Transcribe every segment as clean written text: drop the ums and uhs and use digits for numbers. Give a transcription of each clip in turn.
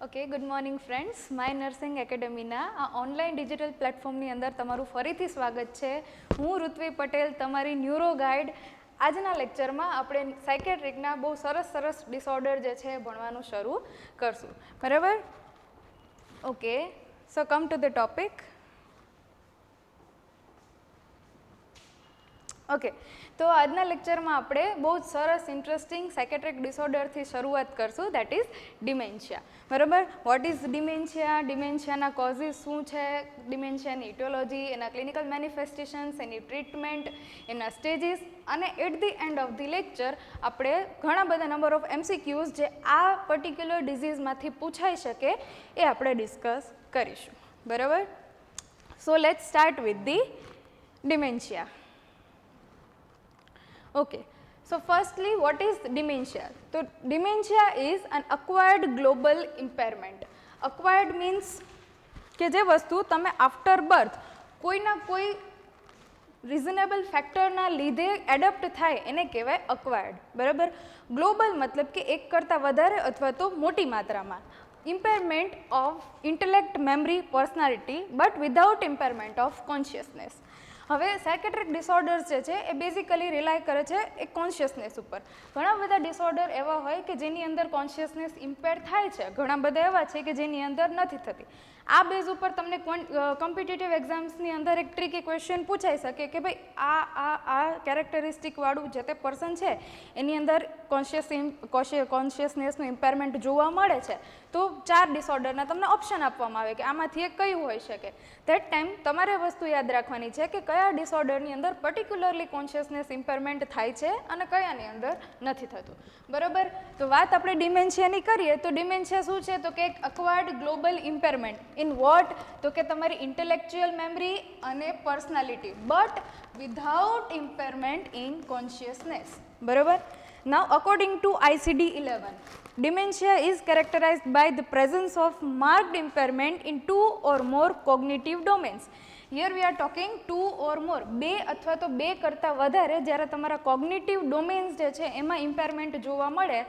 Okay, good morning friends. My nursing એકેડમીના આ online digital પ્લેટફોર્મની અંદર તમારું ફરીથી સ્વાગત છે. હું ઋત્વી પટેલ, તમારી ન્યુરો ગાઈડ. આજના લેક્ચરમાં આપણે સાયકેટ્રિકના બહુ સરસ ડિસઓર્ડર જે છે એ ભણવાનું શરૂ કરશું, બરાબર? Okay, so come to the topic. Okay, તો આજના લેક્ચરમાં આપણે બહુ જ સરસ ઇન્ટરેસ્ટિંગ સાયકેટ્રિક ડિસઓર્ડરથી શરૂઆત કરશું, દેટ ઇઝ ડિમેન્શિયા, બરાબર? વોટ ઇઝ ડિમેન્શિયા, ડિમેન્શિયાના કોઝિસ શું છે, ડિમેન્શિયાની ઇટિયોલોજી, એના ક્લિનિકલ મેનિફેસ્ટેશન્સ, એની ટ્રીટમેન્ટ, એના સ્ટેજીસ, અને at the end of the lecture આપણે ઘણા બધા નંબર ઓફ MCQs જે આ પર્ટિક્યુલર ડિઝીઝમાંથી પૂછાઈ શકે એ આપણે ડિસ્કસ કરીશું, બરાબર? So let's start with the dementia. Okay, so firstly, what is dementia? So dementia is an acquired global impairment. Acquired means કે જે વસ્તુ તમે આફ્ટર બર્થ કોઈના કોઈ રિઝનેબલ ફેક્ટરના લીધે એડપ્ટ થાય એને કહેવાય અક્વાયર્ડ, બરાબર? ગ્લોબલ મતલબ કે એક કરતાં વધારે અથવા તો મોટી માત્રામાં. ઇમ્પેરમેન્ટ of intellect, memory, personality, but without ઇમ્પેરમેન્ટ of consciousness. હવે સાયકેટ્રિક ડિસઓર્ડર્સ જે છે એ બેઝિકલી રિલાય કરે છે એ કોન્શિયસનેસ ઉપર. ઘણા બધા ડિસઓર્ડર એવા હોય કે જેની અંદર કોન્શિયસનેસ ઇમ્પેર થાય છે, ઘણા બધા એવા છે કે જેની અંદર નથી થતી. આ બેઝ ઉપર તમને કોમ્પિટિટિવ એક્ઝામ્સની અંદર એક ટ્રિકી ક્વેશ્ચન પૂછાઈ શકે કે ભાઈ આ કેરેક્ટરિસ્ટિકવાળું જે તે પર્સન છે એની અંદર કોન્શિયસનેસનું ઇમ્પેરમેન્ટ જોવા મળે છે, તો 4 ડિસઓર્ડરના તમને ઓપ્શન આપવામાં આવે કે આમાંથી એક કયું હોઈ શકે. ધેટ ટાઈમ તમારે વસ્તુ યાદ રાખવાની છે કે કયા ડિસઓર્ડરની અંદર પર્ટિક્યુલરલી કોન્શિયસનેસ ઇમ્પેરમેન્ટ થાય છે અને કયાની અંદર નથી થતું, બરાબર? તો વાત આપણે ડિમેન્શિયાની કરીએ તો ડિમેન્શિયા શું છે તો કે એક અક્વાયર્ડ ગ્લોબલ ઇમ્પેરમેન્ટ ઇન વોટ, તો કે તમારી ઇન્ટેલેક્ચ્યુઅલ મેમરી અને personality, but without ઇમ્પેરમેન્ટ in consciousness, બરાબર? Now according to ICD-11, dementia is characterized by the presence of marked impairment in 2 or more cognitive domains. Here we are talking 2 or more, બે અથવા તો બે કરતાં વધારે જ્યારે તમારા કોગ્નિટિવ ડોમેન્સ જે છે એમાં ઇમ્પેરમેન્ટ જોવા મળે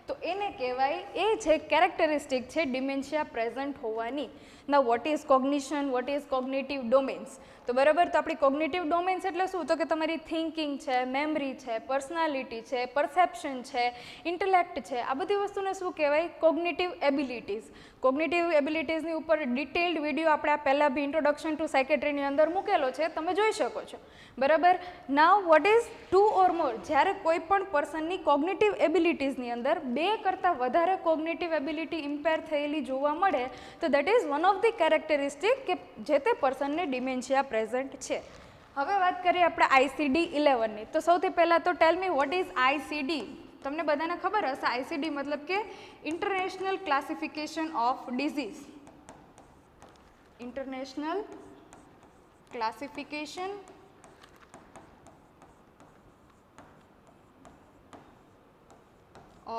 તો એને કહેવાય, એ છે કેરેક્ટરિસ્ટિક છે ડિમેન્શિયા પ્રેઝન્ટ હોવાની. ના what is cognition, what is cognitive domains? તો બરાબર, તો આપણી કોગ્નિટિવ ડોમેન્સ એટલે શું? તો કે તમારી થિંકિંગ છે, મેમરી છે, પર્સનાલિટી છે, પરસેપ્શન છે, ઇન્ટેલેક્ટ છે, આ બધી વસ્તુને શું કહેવાય? Cognitive abilities. કોગ્નિટિવ એબિલિટીઝની ઉપર ડિટેલ્ડ વિડીયો આપણે આ પહેલાં બી ઇન્ટ્રોડક્શન ટુ સાયકેટ્રીની અંદર મૂકેલો છે, તમે જોઈ શકો છો, બરાબર? નાવ વોટ ઇઝ 2 ઓર મોર, જ્યારે કોઈ પણ પર્સનની કોગ્નિટિવ એબિલિટીઝની અંદર બે કરતાં વધારે કોગ્નિટિવ એબિલિટી ઇમ્પેર થયેલી જોવા મળે તો that is one of the characteristic કે જે તે પર્સનને ડિમેન્શિયા પ્રેઝન્ટ છે. હવે વાત કરીએ આપણે ICD-11ની. તો સૌથી પહેલાં તો ટેલ મી વોટ ઇઝ ICD? તમને બધાને ખબર હશે ICD મતલબ કે international classification of disease. International classification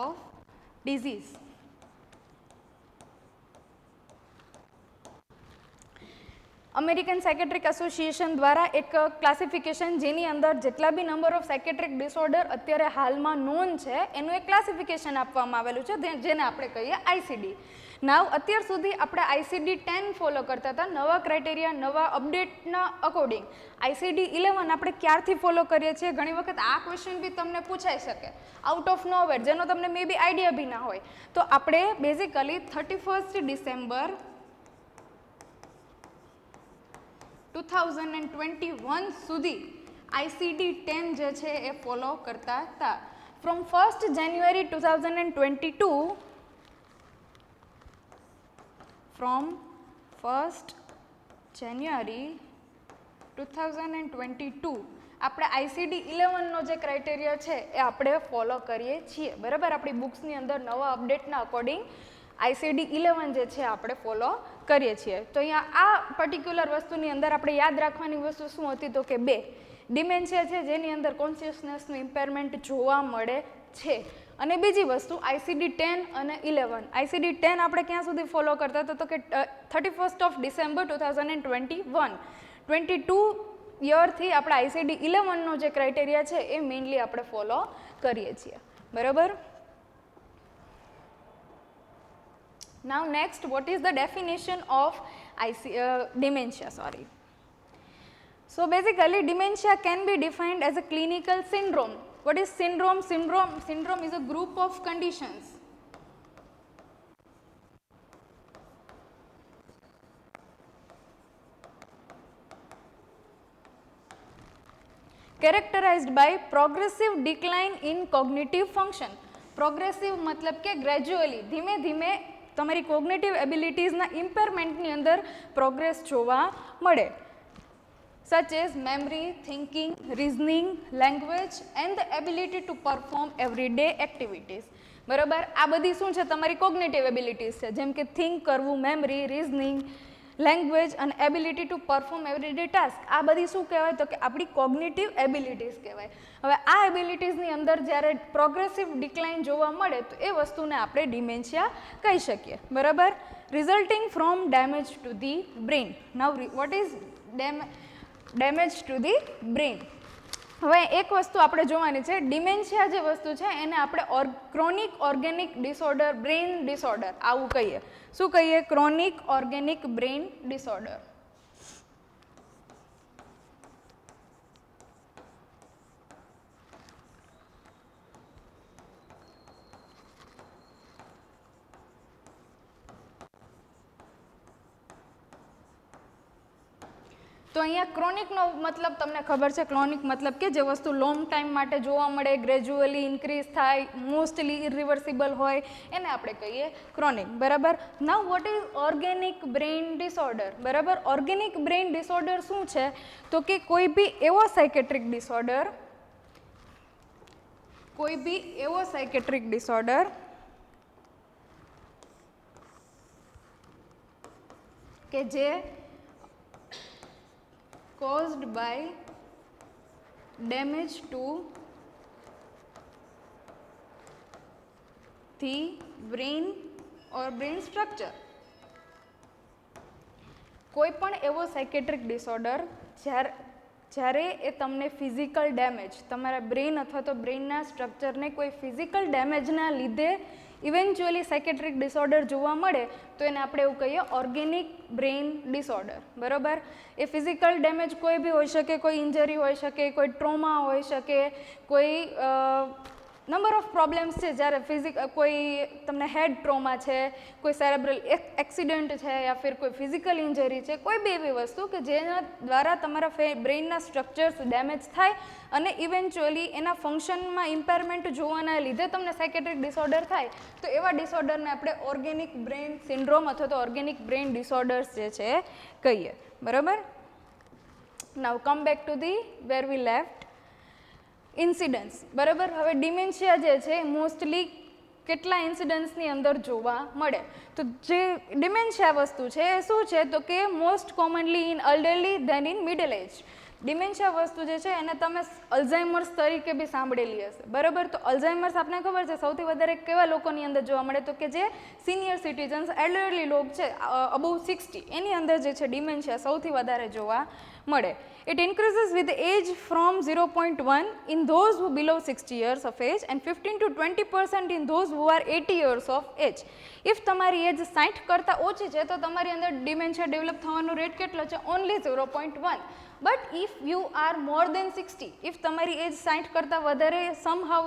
of disease. American psychiatric association દ્વારા એક ક્લાસિફિકેશન જેની અંદર જેટલા બી નંબર ઓફ સાયકેટ્રિક ડિસઓર્ડર અત્યારે હાલમાં નોન છે એનું એક ક્લાસિફિકેશન આપવામાં આવેલું છે જેને આપણે કહીએ ICD. નાવ અત્યાર સુધી આપણે ICD-10 ફોલો કરતા હતા, નવા ક્રાઇટેરિયા, નવા અપડેટના અકોર્ડિંગ. ICD-11 આપણે ક્યારથી ફોલો કરીએ છીએ? ઘણી વખત આ ક્વેશ્ચન બી તમને પૂછાઈ શકે આઉટ ઓફ નોવેર, જેનો તમને મે બી આઈડિયા બી ના હોય. તો આપણે બેઝિકલી 31 ડિસેમ્બર 2021 સુધી ICD-10 જે છે એ ફોલો કરતા હતા. From 1st January 2022 from 1st January 2022 આપણે ICD-11નો જે ક્રાઇટેરિયા છે એ આપણે ફોલો કરીએ છીએ, બરાબર? આપણી બુક્સની અંદર નવા અપડેટના અકોર્ડિંગ ICD-11 જે છે આપણે ફોલો કરીએ છીએ. તો અહીંયા આ પર્ટિક્યુલર વસ્તુની અંદર આપણે યાદ રાખવાની વસ્તુ શું હતી? તો કે બે ડિમેન્શિયા છે જેની અંદર કોન્શિયસનેસનું ઇમ્પેરમેન્ટ જોવા મળે છે, અને બીજી વસ્તુ ICD-10 અને 11. ICD-10 આપણે ક્યાં સુધી ફોલો કરતા હતા? તો કે 31st of December 2021. 22 યરથી આપણે ICD-11નો જે ક્રાઇટેરિયા છે એ મેઇનલી આપણે ફોલો કરીએ છીએ, બરાબર? Now next, what is the definition of dementia? So basically dementia can be defined as a clinical syndrome. What is syndrome? Syndrome is a group of conditions characterized by progressive decline in cognitive function. Progressive मतलब કે gradually ધીમે ધીમે તમારી cognitive abilities ના impairment ની અંદર progress જોવા મળે. Such as memory, thinking, reasoning, language and the ability to perform everyday activities. બરાબર, આ બધી શું છે તમારી cognitive abilities છે, જેમ કે think કરવું, memory, reasoning, લેંગ્વેજ અને ability to perform every day task, આ બધી શું કહેવાય તો કે આપણી કોગ્નિટિવ એબિલિટીઝ કહેવાય. હવે આ એબિલિટીઝની અંદર જ્યારે પ્રોગ્રેસિવ ડિક્લાઇન જોવા મળે તો એ વસ્તુને આપણે ડિમેન્શિયા કહી શકીએ. બરાબર, resulting from damage to the brain. Now what is damage to the brain? હવે એક વસ્તુ આપણે જોવાની છે, ડિમેન્શિયા જે વસ્તુ છે એને આપણે chronic organic disorder, brain disorder આવું કહીએ. શું કહીએ? Chronic organic brain disorder. તો અહીંયા ક્રોનિકનો મતલબ તમને ખબર છે, ક્રોનિક મતલબ કે જે વસ્તુ લોંગ ટાઈમ માટે જોવા મળે, ગ્રેજ્યુઅલી ઇન્ક્રીઝ થાય, મોસ્ટલી ઇરિવર્સિબલ હોય, એને આપણે કહીએ ક્રોનિક. બરાબર. નાઉ what is organic brain disorder? બરાબર, ઓર્ગેનિક બ્રેઇન ડિસઓર્ડર શું છે તો કે કોઈ બી એવો સાયકેટ્રિક ડિસઓર્ડર કે જે caused by damage to the brain or brain structure. કોઈ પણ એવો સાયકેટ્રિક ડિસઓર્ડર જ્યારે એ તમને ફિઝિકલ ડેમેજ, તમારા બ્રેઇન અથવા તો બ્રેઇનના સ્ટ્રક્ચરને કોઈ ફિઝિકલ ડેમેજના લીધે ઇવેન્ચ્યુઅલી સાયકેટ્રિક ડિસઓર્ડર જોવા મળે તો એને આપણે એવું કહીએ ઓર્ગેનિક બ્રેઇન ડિસઓર્ડર. બરાબર, એ ફિઝિકલ ડેમેજ કોઈ બી હોઈ શકે, કોઈ ઇન્જરી હોઈ શકે, કોઈ ટ્રોમા હોઈ શકે, કોઈ નંબર ઓફ પ્રોબ્લેમ્સ છે. જ્યારે કોઈ તમને હેડ ટ્રોમા છે, કોઈ સેરેબ્રલ એક્સિડન્ટ છે, યા ફિર કોઈ ફિઝિકલ ઇન્જરી છે, કોઈ બી એવી વસ્તુ કે જેના દ્વારા તમારા બ્રેઇનના સ્ટ્રક્ચર્સ ડેમેજ થાય અને ઇવેન્ચ્યુઅલી એના ફંક્શનમાં ઇમ્પેરમેન્ટ જોવાના લીધે તમને સાયકેટ્રિક ડિસઓર્ડર થાય તો એવા ડિસઓર્ડરને આપણે ઓર્ગેનિક બ્રેઇન સિન્ડ્રોમ અથવા તો ઓર્ગેનિક બ્રેઇન ડિસઓર્ડર્સ જે છે કહીએ. બરાબર. Now come back to the where we left. Incidents. બરાબર, હવે ડિમેન્શિયા જે છે મોસ્ટલી કેટલા ઇન્સિડન્ટ્સની અંદર જોવા મળે? તો જે ડિમેન્શિયા વસ્તુ છે એ શું છે તો કે most commonly in elderly then in middle age. Dementia વસ્તુ જે છે એને તમે અલ્ઝાઇમર્સ તરીકે બી સાંભળેલી હશે. બરાબર, તો અલ્ઝાઇમર્સ આપણે ખબર છે સૌથી વધારે કેવા લોકોની અંદર જોવા મળે તો કે જે સિનિયર સિટીઝન્સ, એલ્ડરલી લોક છે અબવ 60, એની અંદર જે છે ડિમેન્શિયા સૌથી વધારે જોવા મળે. It increases with age from 0.1 in those who below 60 years of age and 15 to 20% in those who are 80 years of age. If તમારી એજ 60 કરતાં ઓછી છે તો તમારી અંદર ડિમેન્શિયા ડેવલપ થવાનો રેટ કેટલો છે? Only 0.1. But if you are more than 60, ઇફ તમારી એજ 60 કરતાં વધારે સમહાઉ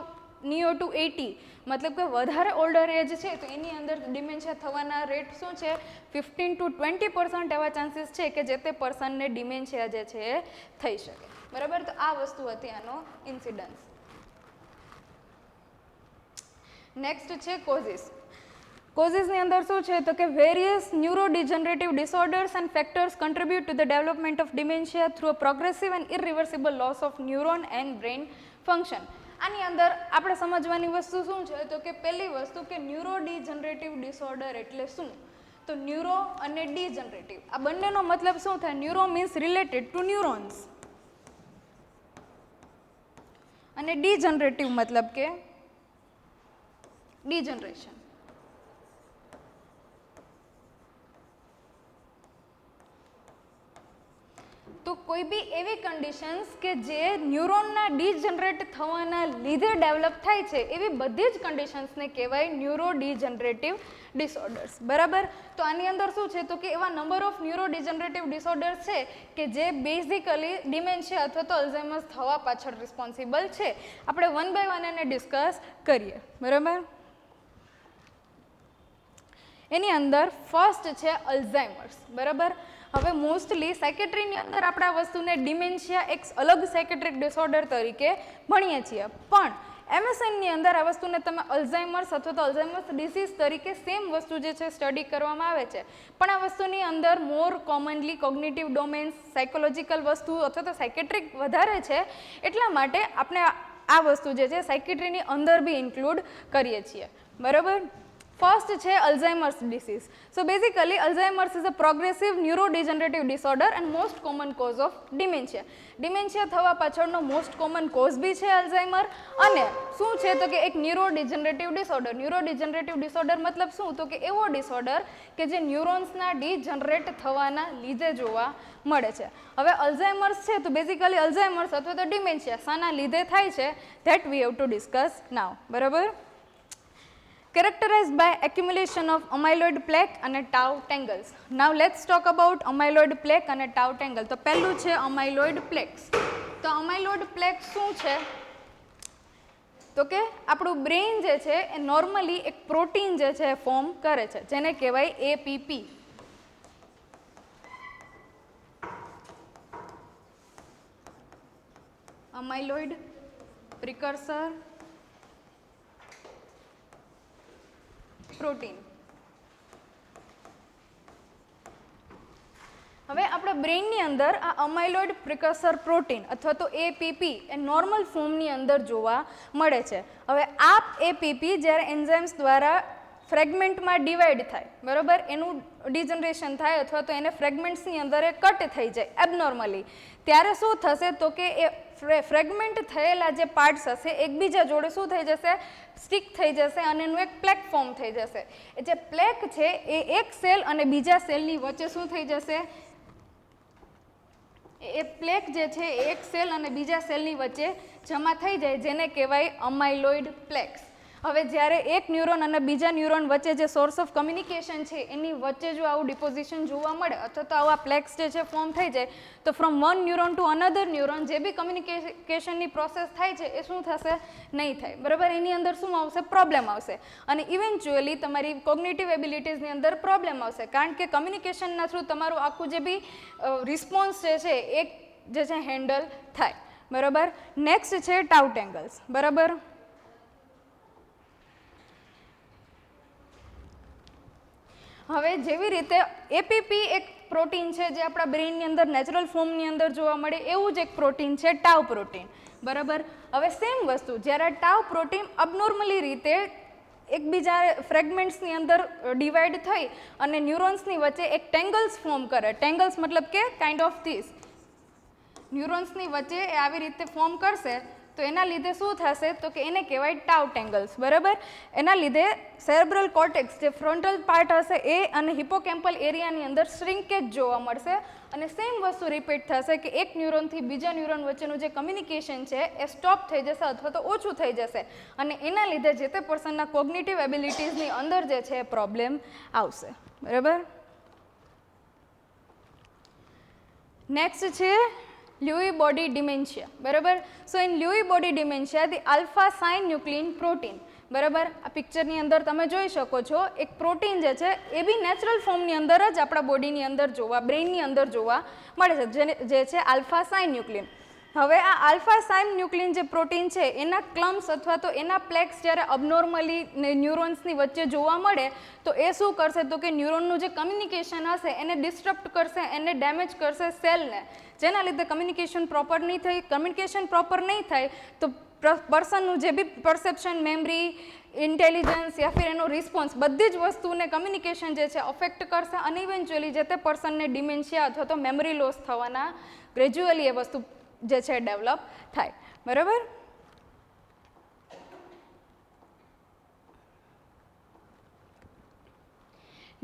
નિયર ટુ 80, મતલબ કે વધારે ઓલ્ડર એજ છે તો એની અંદર ડિમેન્શિયા થવાના રેટ શું છે? 15 to 20% એવા ચાન્સીસ છે કે જે તે પર્સનને ડિમેન્શિયા જે છે એ થઈ શકે. બરાબર, તો આ વસ્તુ હતી આનો ઇન્સિડન્સ. નેક્સ્ટ છે કોઝિસ. કોઝિસની અંદર શું છે તો કે various neurodegenerative disorders and factors contribute to the development of dementia through a progressive and irreversible loss of neuron and brain function. આની અંદર આપણે સમજવાની વસ્તુ શું છે તો કે પહેલી વસ્તુ કે ન્યુરોડિજનરેટિવ ડિસઓર્ડર એટલે શું? તો ન્યુરો અને ડિજનરેટિવ આ બંનેનો મતલબ શું થાય? Neuro means related to neurons અને ડિજનરેટિવ મતલબ કે ડિજનરેશન. તો તો કોઈ બી એવી કન્ડિશન્સ કે જે ન્યુરોનના ડીજનરેટ થવાના લીધે ડેવલપ થાય છે એવી બધી જ કન્ડિશન્સને કહેવાય ન્યુરો ડીજનરેટિવ ડિસઓર્ડર્સ, બરાબર. તો આની અંદર શું છે તો કે એવા number of neuro degenerative disorders છે કે જે બેઝિકલી ડિમેન્શિયા અથવા તો અલ્ઝાઇમર્સ થવા પાછળ રિસ્પોન્સિબલ છે. આપણે વન બાય વન એને ડિસ્કસ કરીએ, બરાબર. એની અંદર ફર્સ્ટ છે અલ્ઝાઇમર્સ, બરાબર. હવે મોસ્ટલી સાયકેટ્રીની અંદર આપણે આ વસ્તુને ડિમેન્શિયા એક અલગ સાયકેટ્રિક ડિસઓર્ડર તરીકે ભણીએ છીએ, પણ એમએસએનની અંદર આ વસ્તુને તમે અલ્ઝાઇમર્સ અથવા તો અલ્ઝાઇમર્સ ડિસીઝ તરીકે સેમ વસ્તુ જે છે સ્ટડી કરવામાં આવે છે, પણ આ વસ્તુની અંદર મોર કોમનલી કોગ્નિટિવ ડોમેન્સ, સાયકોલોજીકલ વસ્તુ અથવા તો સાયકેટ્રિક વધારે છે, એટલા માટે આપણે આ વસ્તુ જે છે સાયકેટ્રીની અંદર બી ઇન્ક્લુડ કરીએ છીએ, બરાબર. ફર્સ્ટ છે Alzheimer's disease. So basically Alzheimer's is a progressive neurodegenerative disorder and most common cause of dementia. Dementia થવા પાછળનો મોસ્ટ કોમન કોઝ બી છે અલ્ઝાઇમર, અને શું છે તો કે એક ન્યુરોડિજનરેટિવ ડિસઓર્ડર. ન્યુરોડિજનરેટિવ ડિસઓર્ડર મતલબ શું તો કે એવો ડિસઓર્ડર કે જે ન્યુરોન્સના ડિજનરેટ થવાના લીધે જોવા મળે છે. હવે અલ્ઝાઇમર્સ છે તો બેઝિકલી અલ્ઝાઇમર્સ અથવા તો ડિમેન્શિયા શાના લીધે થાય છે that we have to discuss now, બરાબર. Characterized by accumulation of amyloid plaque and tau tangles. Now let's talk about amyloid plaque and tau tangle. તો પહેલું છે amyloid plaques. તો amyloid plaque શું છે તો કે આપણું બ્રેઇન જે છે એ નોર્મલી એક પ્રોટીન જે છે ફોર્મ કરે છે જેને કહેવાય APP. amyloid precursor protein. હવે આપણા બ્રેઇનની અંદર આ અમાયલોઇડ પ્રિકર્સર પ્રોટીન અથવા તો APP એ નોર્મલ ફોર્મની અંદર જોવા મળે છે. હવે આ APP જ્યારે એન્ઝાઇમ્સ દ્વારા ફ્રેગમેન્ટમાં ડિવાઈડ થાય, બરાબર, એનું ડિજનરેશન થાય અથવા તો એને ફ્રેગમેન્ટ્સની અંદર એ કટ થઈ જાય એબનોર્મલી, ત્યારે શું થશે તો કે એ ફ્રેગમેન્ટ થયેલા જે પાર્ટ્સ હશે એકબીજા જોડે શું થઈ જશે સ્ટિક થઈ જશે અને એનું એક પ્લેક ફોર્મ થઈ જશે. એ જે પ્લેક છે એ એક સેલ અને બીજા સેલની વચ્ચે શું થઈ જશે, એ પ્લેક જે છે એ એક સેલ અને બીજા સેલની વચ્ચે જમા થઈ જાય જેને કહેવાય અમાયલોઇડ પ્લેક્સ. હવે જ્યારે એક ન્યુરોન અને બીજા ન્યુરોન વચ્ચે જે સોર્સ ઓફ કમ્યુનિકેશન છે એની વચ્ચે જો આવું ડિપોઝિશન જોવા મળે અથવા તો આવા પ્લેક્સ જે છે ફોર્મ થઈ જાય તો from one neuron to another neuron જે બી કમ્યુનિકેશનની પ્રોસેસ થાય છે એ શું થશે નહીં થાય, બરાબર. એની અંદર શું આવશે પ્રોબ્લેમ આવશે અને ઇવેન્ચ્યુઅલી તમારી કોગ્નિટિવ એબિલિટીઝની અંદર પ્રોબ્લેમ આવશે કારણ કે કમ્યુનિકેશનના થ્રુ તમારું આખું જે બી રિસ્પોન્સ જે છે એક જે છે હેન્ડલ થાય, બરાબર. નેક્સ્ટ છે ટાઉ ટેંગલ્સ, બરાબર. હવે જેવી રીતે APP એક પ્રોટીન છે જે આપણા બ્રેઇનની અંદર નેચરલ ફોર્મની અંદર જોવા મળે એવું જ એક પ્રોટીન છે ટાઉ પ્રોટીન, બરાબર. હવે સેમ વસ્તુ જ્યારે ટાઉ પ્રોટીન અબનોર્મલી રીતે એકબીજા ફ્રેગમેન્ટ્સની અંદર ડિવાઈડ થઈ અને ન્યુરોન્સની વચ્ચે એક ટેંગલ્સ ફોર્મ કરે, ટેંગલ્સ મતલબ કે કાઇન્ડ ઓફ ધીસ, ન્યુરોન્સની વચ્ચે એ આવી રીતે ફોર્મ કરશે તો એના લીધે શું થશે તો કે એને કહેવાય ટાઉ ટેંગલ્સ, બરાબર. એના લીધે સેરેબ્રલ કોર્ટેક્સ જે ફ્રન્ટલ પાર્ટ હશે એ અને હિપોકેમ્પલ એરિયાની અંદર શ્રિંકેજ જોવા મળશે અને સેમ વસ્તુ રિપીટ થશે કે એક ન્યુરોનથી બીજા ન્યુરોન વચ્ચેનું જે કમ્યુનિકેશન છે એ સ્ટોપ થઈ જશે અથવા તો ઓછું થઈ જશે અને એના લીધે જે તે પર્સનના કોગ્નિટિવ એબિલિટીઝની અંદર જે છે એ પ્રોબ્લેમ આવશે, બરાબર. નેક્સ્ટ છે Lewy body dementia, બરાબર. સો in Lewy body dementia the alpha synuclein protein, બરાબર. આ પિક્ચરની અંદર તમે જોઈ શકો છો એક પ્રોટીન જે છે એ બી નેચરલ ફોર્મની અંદર જ આપણા બોડીની અંદર જોવા બ્રેઇનની અંદર જોવા મળે છે જે છે આલ્ફા સાયન્યુક્લિન. હવે આ આલ્ફા સાયન્યુક્લિન જે પ્રોટીન છે એના ક્લમ્સ અથવા તો એના પ્લેક્સ જ્યારે અબનોર્મલી ન્યુરોન્સની વચ્ચે જોવા મળે તો એ શું કરશે તો કે ન્યુરોનનું જે કમ્યુનિકેશન હશે એને ડિસ્ટર્બ કરશે, એને ડેમેજ કરશે સેલને, જેના લીધે કમ્યુનિકેશન પ્રોપર નહીં થાય તો પર્સનનું જે બી પરસેપ્શન, મેમરી, ઇન્ટેલિજન્સ યા ફિર એનો રિસ્પોન્સ બધી જ વસ્તુને કમ્યુનિકેશન જે છે અફેક્ટ કરશે અને ઇવેન્ચ્યુઅલી જે તે પર્સનને ડિમેન્શિયા અથવા તો મેમરી લોસ થવાના ગ્રેજ્યુઅલી એ વસ્તુ જે છે ડેવલપ થાય, બરાબર.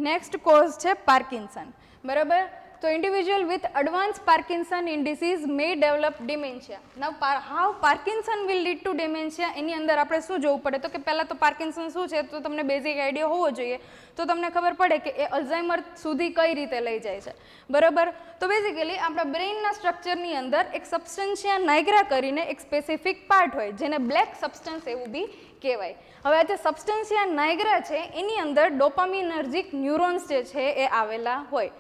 નેક્સ્ટ કોઝ છે પાર્કિન્સન, બરાબર. તો individual with advance Parkinson in disease may develop dementia. Now how Parkinson will lead to dementia, એની અંદર આપણે શું જોવું પડે તો કે પહેલાં તો પાર્કિન્સન શું છે તો તમને બેઝિક આઈડિયા હોવો જોઈએ, તો તમને ખબર પડે કે એ અલ્ઝાઇમર સુધી કઈ રીતે લઈ જાય છે, બરાબર. તો બેઝિકલી આપણા બ્રેઇનના સ્ટ્રક્ચરની અંદર એક સબસ્ટન્શિયા નાઇગ્રા કરીને એક સ્પેસિફિક પાર્ટ હોય જેને બ્લેક સબસ્ટન્સ એવું બી કહેવાય. હવે આ જે સબસ્ટન્શિયા નાઇગ્રા છે એની અંદર ડોપામિનર્જિક ન્યુરોન્સ જે છે એ આવેલા હોય.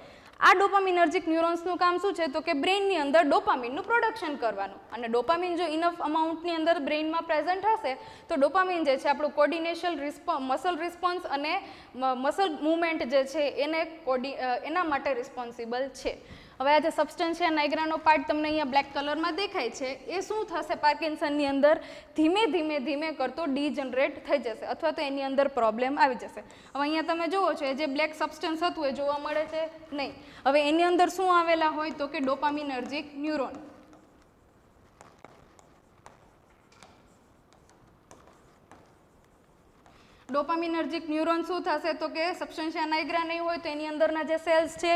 આ ડોપામિનર્જિક ન્યુરોન્સનું કામ શું છે તો કે બ્રેઇનની અંદર ડોપામિનનું પ્રોડક્શન કરવાનું, અને ડોપામિન જો ઇનફ અમાઉન્ટની અંદર બ્રેઇનમાં પ્રેઝન્ટ હશે તો ડોપામિન જે છે આપણું કોર્ડિનેશન મસલ રિસ્પોન્સ અને મસલ મૂવમેન્ટ જે છે એને એના માટે રિસ્પોન્સિબલ છે. હવે આ જે સબસ્ટન્શિયા નાઇગ્રાનો પાર્ટ તમને અહીંયા બ્લેક કલરમાં દેખાય છે એ શું થશે પાર્કિન્સનની અંદર ધીમે ધીમે ધીમે કરતો ડીજનરેટ થઈ જશે અથવા તો એની અંદર પ્રોબ્લેમ આવી જશે. હવે અહીંયા તમે જુઓ છો એ જે બ્લેક સબસ્ટન્સ હતું એ જોવા મળે છે નહીં. હવે એની અંદર શું આવેલા હોય તો કે ડોપામિનર્જિક ન્યુરોન. ડોપામિનર્જિક ન્યુરોન શું થશે તો કે સબસ્ટન્શિયા નાઇગ્રા નહીં હોય તો એની અંદરના જે સેલ્સ છે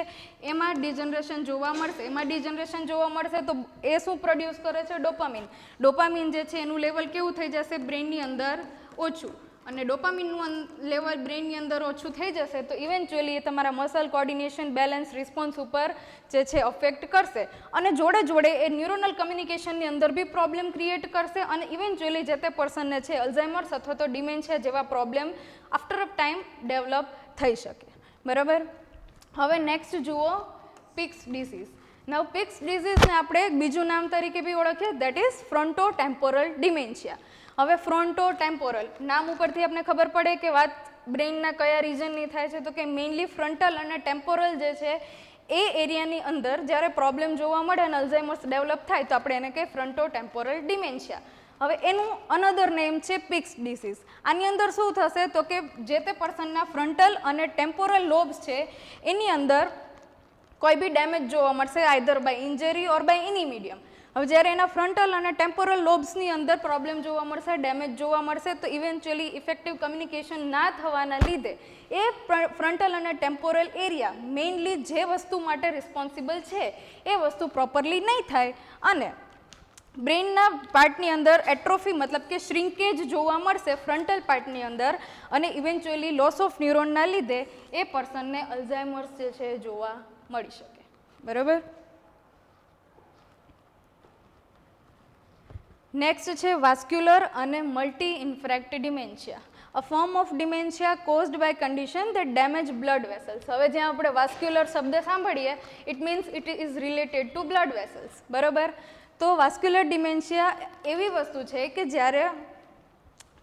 એમાં ડિજનરેશન જોવા મળશે. એમાં ડિજનરેશન જોવા મળશે તો એ શું પ્રોડ્યુસ કરે છે ડોપામિન. ડોપામિન જે છે એનું લેવલ કેવું થઈ જશે બ્રેઇનની અંદર ઓછું, અને ડોપામિનનું લેવલ બ્રેઇનની અંદર ઓછું થઈ જશે તો ઇવેન્ચ્યુઅલી એ તમારા મસલ કોર્ડિનેશન બેલેન્સ રિસ્પોન્સ ઉપર જે છે અફેક્ટ કરશે, અને જોડે જોડે એ ન્યુરોનલ કમ્યુનિકેશનની અંદર બી પ્રોબ્લેમ ક્રિએટ કરશે, અને ઇવેન્ચ્યુઅલી જે તે પર્સનને છે અલ્ઝાઇમર્સ અથવા તો ડિમેન્શિયા જેવા problem after a time develop થઈ શકે, બરાબર. હવે નેક્સ્ટ જુઓ પિક્સ ડિસીઝ. નવ પિક્સ ડિસીઝને આપણે બીજું નામ તરીકે બી ઓળખીએ, દેટ ઇઝ ફ્રન્ટોટેમ્પોરલ ડિમેન્શિયા. હવે ફ્રન્ટોટેમ્પોરલ નામ ઉપરથી આપણે ખબર પડે કે વાત બ્રેઇનના કયા રીજનની થાય છે તો કે મેઇનલી ફ્રન્ટલ અને ટેમ્પોરલ જે છે એ એરિયાની અંદર જ્યારે પ્રોબ્લેમ જોવા મળે અને અલ્ઝાઇમર્સ ડેવલપ થાય તો આપણે એને કહીએ ફ્રન્ટોટેમ્પોરલ ડિમેન્શિયા. હવે એનું અનધર નેમ છે પિક્સ ડિસીઝ. આની અંદર શું થશે તો કે જે તે પર્સનના ફ્રન્ટલ અને ટેમ્પોરલ લોબ્સ છે એની અંદર કોઈ બી ડેમેજ જોવા મળશે either by injury or by any medium. હવે જ્યારે એના ફ્રન્ટલ અને ટેમ્પોરલ લોબ્સની અંદર પ્રોબ્લેમ જોવા મળશે, ડેમેજ જોવા મળશે તો ઇવેન્ચ્યુઅલી ઇફેક્ટિવ કમ્યુનિકેશન ના થવાના લીધે એ ફ્રન્ટલ અને ટેમ્પોરલ એરિયા મેઇનલી જે વસ્તુ માટે રિસ્પોન્સિબલ છે એ વસ્તુ પ્રોપરલી નહીં થાય અને બ્રેઇનના પાર્ટની અંદર એટ્રોફી મતલબ કે શ્રિંકેજ જોવા મળશે ફ્રન્ટલ પાર્ટની અંદર, અને ઇવેન્ચ્યુઅલી લોસ ઓફ ન્યુરોનના લીધે એ પર્સનને અલ્ઝાઇમર્સ જે છે જોવા મળી શકે, બરાબર. નેક્સ્ટ છે વાસ્ક્યુલર અને multi infarct dementia. A form of dementia caused by condition that damage blood vessels. હવે જ્યાં આપણે વાસ્ક્યુલર શબ્દ સાંભળીએ it means it is related to blood vessels, બરાબર. તો વાસ્ક્યુલર ડિમેન્શિયા એવી વસ્તુ છે કે જ્યારે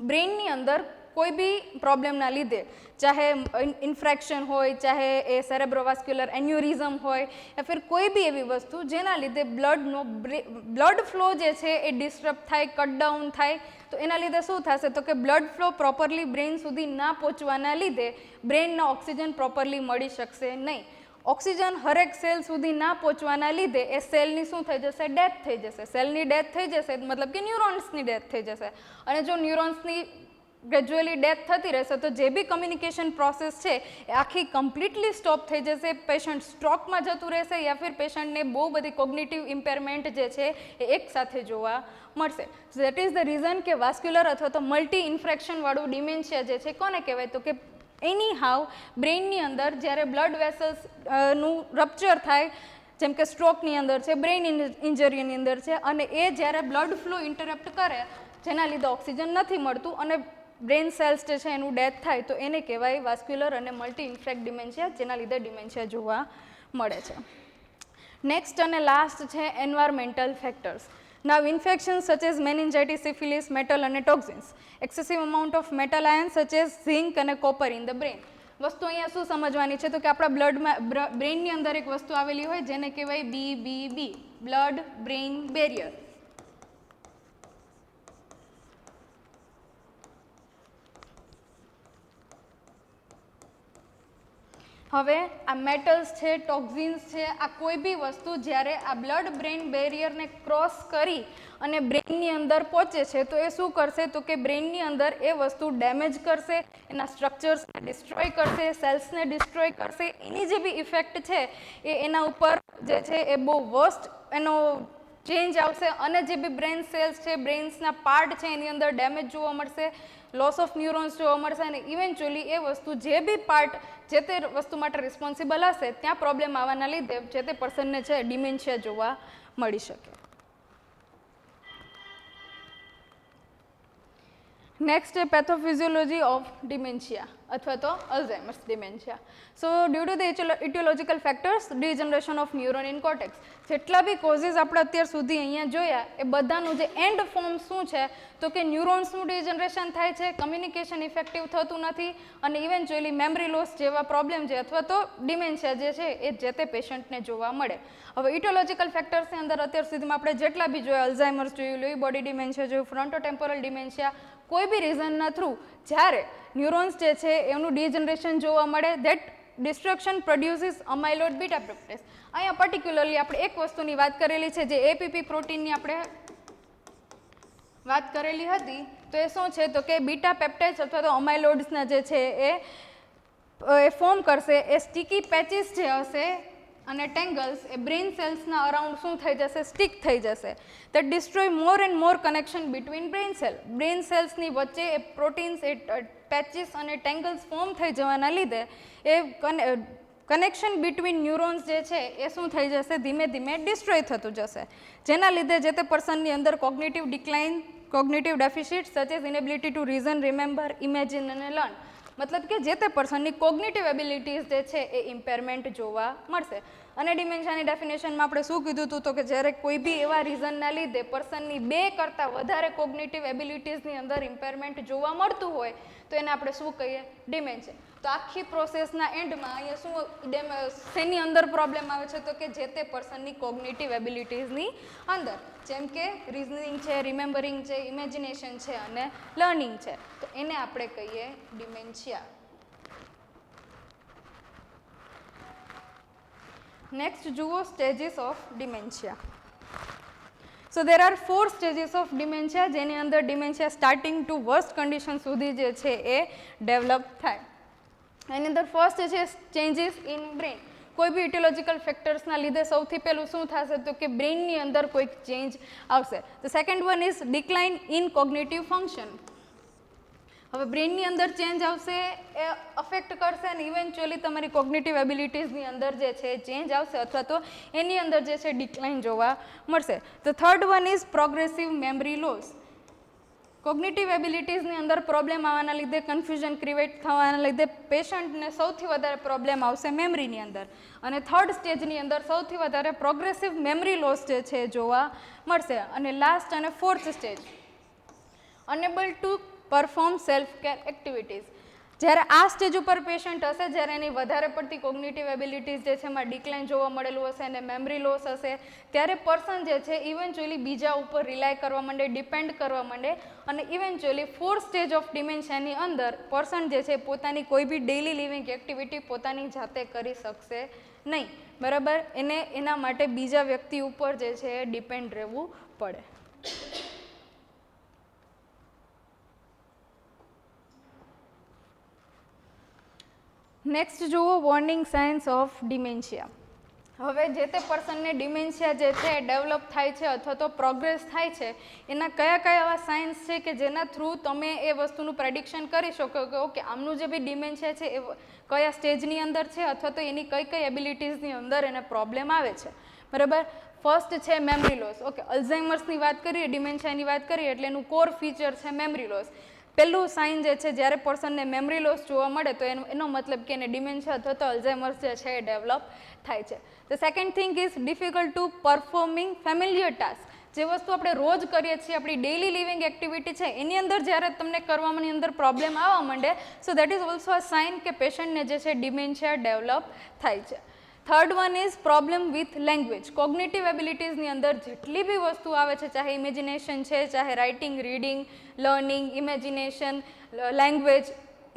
બ્રેઇનની અંદર કોઈ બી પ્રોબ્લેમના લીધે ચાહે ઇન્ફ્રેક્શન હોય, ચાહે એ સેરેબ્રોવાસ્ક્યુલર એન્યુરિઝમ હોય યા ફિર કોઈ બી એવી વસ્તુ જેના લીધે બ્લડ ફ્લો જે છે એ ડિસ્ટર્બ થાય, કટ ડાઉન થાય, તો એના લીધે શું થશે તો કે બ્લડ ફ્લો પ્રોપરલી બ્રેઇન સુધી ના પહોંચવાના લીધે બ્રેઇનના ઓક્સિજન પ્રોપરલી મળી શકશે નહીં. ઓક્સિજન હરેક સેલ સુધી ના પહોંચવાના લીધે એ સેલની શું થઈ જશે ડેથ થઈ જશે. સેલની ડેથ થઈ જશે મતલબ કે ન્યુરોન્સની ડેથ થઈ જશે, અને જો ન્યુરોન્સની ગ્રેજ્યુઅલી ડેથ થતી રહેશે તો જે બી કમ્યુનિકેશન પ્રોસેસ છે એ આખી કમ્પ્લીટલી સ્ટોપ થઈ જશે. પેશન્ટ સ્ટ્રોકમાં જતું રહેશે યા ફિર પેશન્ટને બહુ બધી કોગ્નિટિવ ઇમ્પેરમેન્ટ જે છે એ એકસાથે જોવા મળશે. સો દેટ ઇઝ ધ રીઝન કે વાસ્ક્યુલર અથવા તો મલ્ટી ઇન્ફ્રેક્શનવાળું ડિમેન્શિયા જે છે કોને કહેવાય તો કે એની હાવ બ્રેઇનની અંદર જ્યારે બ્લડ વેસલ્સ નું રપ્ચર થાય, જેમ કે સ્ટ્રોકની અંદર છે, બ્રેઇન ઇન્જરીની અંદર છે, અને એ જ્યારે બ્લડ ફ્લો ઇન્ટરપ્ટ કરે જેના લીધે ઓક્સિજન નથી મળતું અને બ્રેઇન સેલ્સ જે છે એનું ડેથ થાય તો એને કહેવાય વાસ્ક્યુલર અને મલ્ટી ઇન્ફ્રેક્ટ ડિમેન્શિયા, જેના લીધે ડિમેન્શિયા જોવા મળે છે. નેક્સ્ટ અને લાસ્ટ છે environmental factors. Now infections such as meningitis, syphilis, metal અને toxins, excessive amount of metal ions such as zinc અને copper in the brain. વસ્તુ અહીંયા શું સમજવાની છે તો કે આપણા બ્લડમાં બ્રેઇનની અંદર એક વસ્તુ આવેલી હોય જેને કહેવાય BBB, બ્લડ બ્રેઇન બેરિયર. હવે આ મેટલ્સ છે, ટોક્ઝિન્સ છે, આ કોઈ બી વસ્તુ જ્યારે આ બ્લડ બ્રેઇન બેરિયરને ક્રોસ કરી અને બ્રેઇનની અંદર પહોંચે છે તો એ શું કરશે તો કે બ્રેઇનની અંદર એ વસ્તુ ડેમેજ કરશે, એના સ્ટ્રક્ચર્સને ડિસ્ટ્રોય કરશે, સેલ્સને ડિસ્ટ્રોય કરશે. એની જે બી ઇફેક્ટ છે એ એના ઉપર જે છે એ બહુ વર્સ્ટ એનો ચેન્જ આવશે અને જે બી બ્રેઇન સેલ્સ છે, બ્રેઇન્સના પાર્ટ છે એની અંદર ડેમેજ જોવા મળશે, લોસ ઓફ ન્યુરોન્સ જોવા મળશે અને ઇવેન્ચ્યુઅલી એ વસ્તુ જે બી પાર્ટ જે તે વસ્તુ માટે રિસ્પોન્સિબલ હશે ત્યાં પ્રોબ્લેમ આવવાના લીધે જે તે પર્સનને છે ડિમેન્શિયા જોવા મળી શકે. નેક્સ્ટ છે પેથોફિઝિયોલોજી ઓફ ડિમેન્શિયા અથવા તો Alzheimer's dementia. So due to the etiological factors degeneration of neuron in cortex. જેટલા બી કોઝિસ આપણે અત્યાર સુધી અહીંયા જોયા એ બધાનું જે એન્ડ ફોર્મ શું છે તો કે ન્યુરોન્સનું ડિજનરેશન થાય છે, કમ્યુનિકેશન ઇફેક્ટિવ થતું નથી અને ઇવેન્ચ્યુઅલી મેમરી લોસ જેવા પ્રોબ્લેમ છે અથવા તો ડિમેન્શિયા જે છે એ જે તે પેશન્ટને જોવા મળે. હવે ઇટિયોલોજિકલ ફેક્ટર્સની અંદર અત્યાર સુધીમાં આપણે જેટલા બી જોયા, અલ્ઝાઇમર્સ જોયું, લુઈ બોડી ડિમેન્શિયા જોયું, ફ્રન્ટોટેમ્પોરલ ડિમેન્શિયા, કોઈ બી રીઝનના થ્રુ જ્યારે ન્યુરોન્સ જે છે એનું ડિજનરેશન જોવા મળે ધેટ ડિસ્ટ્રક્શન પ્રોડ્યુસીસ અમાઇલોઇડ બીટા પેપ્ટાઇડ્સ. અહીંયા પર્ટિક્યુલરલી આપણે એક વસ્તુની વાત કરેલી છે જે એપીપી પ્રોટીનની આપણે વાત કરેલી હતી તો એ શું છે તો કે બીટા પેપ્ટાઇડ્સ અથવા તો અમાઇલોઇડ્સના જે છે એ ફોર્મ કરશે. એ સ્ટીકી પેચીસ જે હશે અને ટેંગલ્સ એ બ્રેઇન સેલ્સના અરાઉન્ડ શું થઈ જશે, સ્ટીક થઈ જશે. That destroy more and more connection between brain cell. Brain સેલ્સની વચ્ચે એ પ્રોટીન્સ, એ પેચીસ અને ટેંગલ્સ ફોર્મ થઈ જવાના લીધે એ કનેક્શન બિટવીન ન્યુરોન્સ જે છે એ શું થઈ જશે, ધીમે ધીમે ડિસ્ટ્રોય થતું જશે. જેના લીધે જે તે પર્સનની અંદર cognitive decline, cognitive deficit such as inability to reason, remember, imagine અને લર્ન, મતલબ કે જે તે પર્સનની કોગ્નિટિવ એબિલિટીઝ જે છે એ ઇમ્પેરમેન્ટ જોવા મળશે. અને ડિમેન્શિયાની ડેફિનેશનમાં આપણે શું કીધું હતું તો કે જ્યારે કોઈ બી એવા રીઝનના લીધે પર્સનની 2 કરતાં વધારે કોગ્નિટિવ એબિલિટીઝની અંદર ઇમ્પેરમેન્ટ જોવા મળતું હોય તો એને આપણે શું કહીએ, ડિમેન્શિયા. તો આખી પ્રોસેસના એન્ડમાં અહીંયા શું શેની અંદર પ્રોબ્લેમ આવે છે તો કે જે તે પર્સનની કોગ્નિટિવ એબિલિટીઝની અંદર, જેમ કે રિઝનિંગ છે, રિમેમ્બરિંગ છે, ઇમેજિનેશન છે અને લર્નિંગ છે, તો એને આપણે કહીએ ડિમેન્શિયા. નેક્સ્ટ જુઓ stages of dementia. So there are 4 stages of dementia જેની અંદર dementia starting to worst condition સુધી જે છે એ ડેવલપ થાય. એની અંદર ફર્સ્ટ છે ચેન્જીસ ઇન બ્રેઇન. કોઈ બી ઇટિયોલોજિકલ ફેક્ટર્સના લીધે સૌથી પહેલું શું થશે તો કે બ્રેઇનની અંદર કોઈક ચેન્જ આવશે. The second one is decline in cognitive function. હવે બ્રેઇનની અંદર ચેન્જ આવશે એ અફેક્ટ કરશે અને ઇવેન્ચ્યુઅલી તમારી કોગ્નિટિવ એબિલિટીઝની અંદર જે છે ચેન્જ આવશે અથવા તો એની અંદર જે છે ડિક્લાઇન જોવા મળશે. The third one is progressive memory loss. Cognitive એબિલિટીઝની અંદર પ્રોબ્લેમ આવવાના લીધે, કન્ફ્યુઝન ક્રિએટ થવાના લીધે પેશન્ટને સૌથી વધારે પ્રોબ્લેમ આવશે મેમરીની અંદર. અને થર્ડ સ્ટેજની અંદર સૌથી વધારે પ્રોગ્રેસિવ મેમરી લોસ જે છે જોવા મળશે. અને લાસ્ટ અને fourth stage enable two perform self care activities. જ્યારે આ સ્ટેજ ઉપર પેશન્ટ હશે, જ્યારે એની વધારે પડતી કોગ્નિટિવ એબિલિટીઝ જે છે એમાં ડિક્લાઇન જોવા મળેલું હશે અને મેમરી લોસ હશે, ત્યારે પર્સન જે છે ઇવેન્ચ્યુઅલી બીજા ઉપર રિલાય કરવા માંડે, ડિપેન્ડ કરવા માંડે અને ઇવેન્ચ્યુઅલી 4th સ્ટેજ ઓફ ડિમેન્શિયાની અંદર પર્સન જે છે પોતાની કોઈ બી ડેઇલી લિવિંગ એક્ટિવિટી પોતાની જાતે કરી શકશે નહીં. બરાબર, એને એના માટે બીજા વ્યક્તિ ઉપર જે છે એ ડિપેન્ડ રહેવું પડે. નેક્સ્ટ જુઓ વોર્નિંગ સાઇન્સ ઓફ ડિમેન્શિયા. હવે જે તે પર્સનને ડિમેન્શિયા જે છે ડેવલપ થાય છે અથવા તો પ્રોગ્રેસ થાય છે એના કયા કયા એવા સાઇન્સ છે કે જેના થ્રુ તમે એ વસ્તુનું પ્રેડિક્શન કરી શકો કે ઓકે આમનું જે બી ડિમેન્શિયા છે એ કયા સ્ટેજની અંદર છે અથવા તો એની કઈ કઈ એબિલિટીઝની અંદર એને પ્રોબ્લેમ આવે છે. બરાબર, ફર્સ્ટ છે મેમરી લોસ. ઓકે, અલ્ઝાઇમર્સની વાત કરીએ, ડિમેન્શિયાની વાત કરીએ એટલે એનું કોર ફીચર છે મેમરી લોસ. પહેલું સાઇન જે છે જ્યારે પર્સનને મેમરી લોસ જોવા મળે તો એનો મતલબ કે એને ડિમેન્શિયા અથવા તો અલ્ઝાઇમર્સ જે છે એ ડેવલપ થાય છે. The second thing is difficult to performing familiar task. જે વસ્તુ આપણે રોજ કરીએ છીએ, આપણી ડેઇલી લિવિંગ એક્ટિવિટી છે એની અંદર જ્યારે તમને કરવામાં અંદર પ્રોબ્લેમ આવવા માંડે, so that is also a sign કે પેશન્ટને જે છે ડિમેન્શિયા ડેવલપ થાય છે. Third one is problem with language. Cognitive એબિલિટીઝની અંદર જેટલી બી વસ્તુ આવે છે, ચાહે ઇમેજિનેશન છે, ચાહે writing, reading, learning, imagination, language,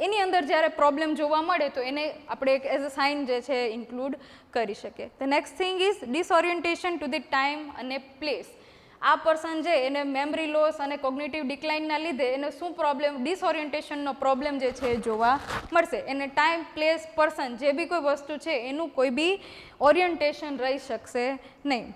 એની અંદર જ્યારે પ્રોબ્લેમ જોવા મળે તો એને આપણે એક એઝ અ સાઇન જે છે ઇન્ક્લુડ કરી શકીએ. The next thing is disorientation to the time અને પ્લેસ. આ પર્સન છે એને મેમરી લોસ અને કોગ્નિટિવ ડિક્લાઇનના લીધે એને શું પ્રોબ્લેમ, ડિસઓરિયન્ટેશનનો પ્રોબ્લેમ જે છે એ જોવા મળશે. એને ટાઈમ, પ્લેસ, પર્સન જે બી કોઈ વસ્તુ છે એનું કોઈ બી ઓરિયન્ટેશન રહી શકશે નહીં.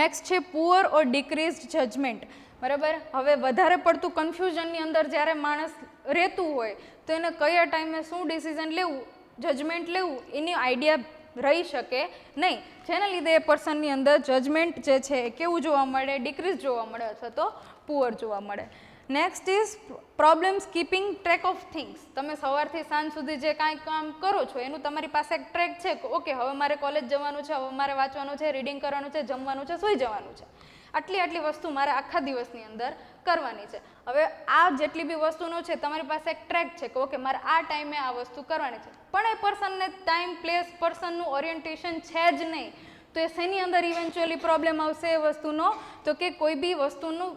નેક્સ્ટ છે પુઅર ઓર ડિક્રીઝડ જજમેન્ટ. બરાબર, હવે વધારે પડતું કન્ફ્યુઝનની અંદર જ્યારે માણસ રહેતું હોય તો એને કયા ટાઈમે શું ડિસિઝન લેવું, જજમેન્ટ લેવું એની આઈડિયા રહી શકે નહીં, જેના લીધે એ પર્સનની અંદર જજમેન્ટ જે છે એ કેવું જોવા મળે, ડિક્રીઝ જોવા મળે અથવા તો પુઅર જોવા મળે. Next is problems keeping track of things. તમે સવારથી સાંજ સુધી જે કાંઈ કામ કરો છો એનું તમારી પાસે એક ટ્રેક છે કે ઓકે હવે મારે કોલેજ જવાનું છે, હવે મારે વાંચવાનું છે, રીડિંગ કરવાનું છે, જમવાનું છે, સૂઈ જવાનું છે, આટલી વસ્તુ મારે આખા દિવસની અંદર કરવાની છે. હવે આ જેટલી બી વસ્તુનો છે તમારી પાસે એક ટ્રેક છે કે ઓકે મારે આ ટાઈમે આ વસ્તુ કરવાની છે, પણ એ પર્સનને ટાઈમ, પ્લેસ, પર્સનનું ઓરિયન્ટેશન છે જ નહીં, તો એ શેની અંદર ઇવેન્ચ્યુઅલી પ્રોબ્લેમ આવશે એ વસ્તુનો, તો કે કોઈ બી વસ્તુનું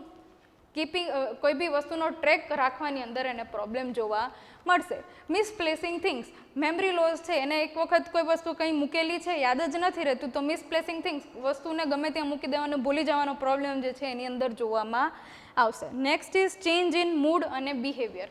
કોઈ બી વસ્તુનો ટ્રેક રાખવાની અંદર એને પ્રોબ્લેમ જોવા મળશે. મિસપ્લેસિંગ થિંગ્સ. મેમરી લોસ છે, એને એક વખત કોઈ વસ્તુ કંઈ મૂકેલી છે યાદ જ નથી રહેતું, તો મિસપ્લેસિંગ થિંગ્સ, વસ્તુને ગમે ત્યાં મૂકી દેવાનો, ભૂલી જવાનો પ્રોબ્લેમ જે છે એની અંદર જોવામાં આવશે. Next is change in mood અને બિહેવિયર.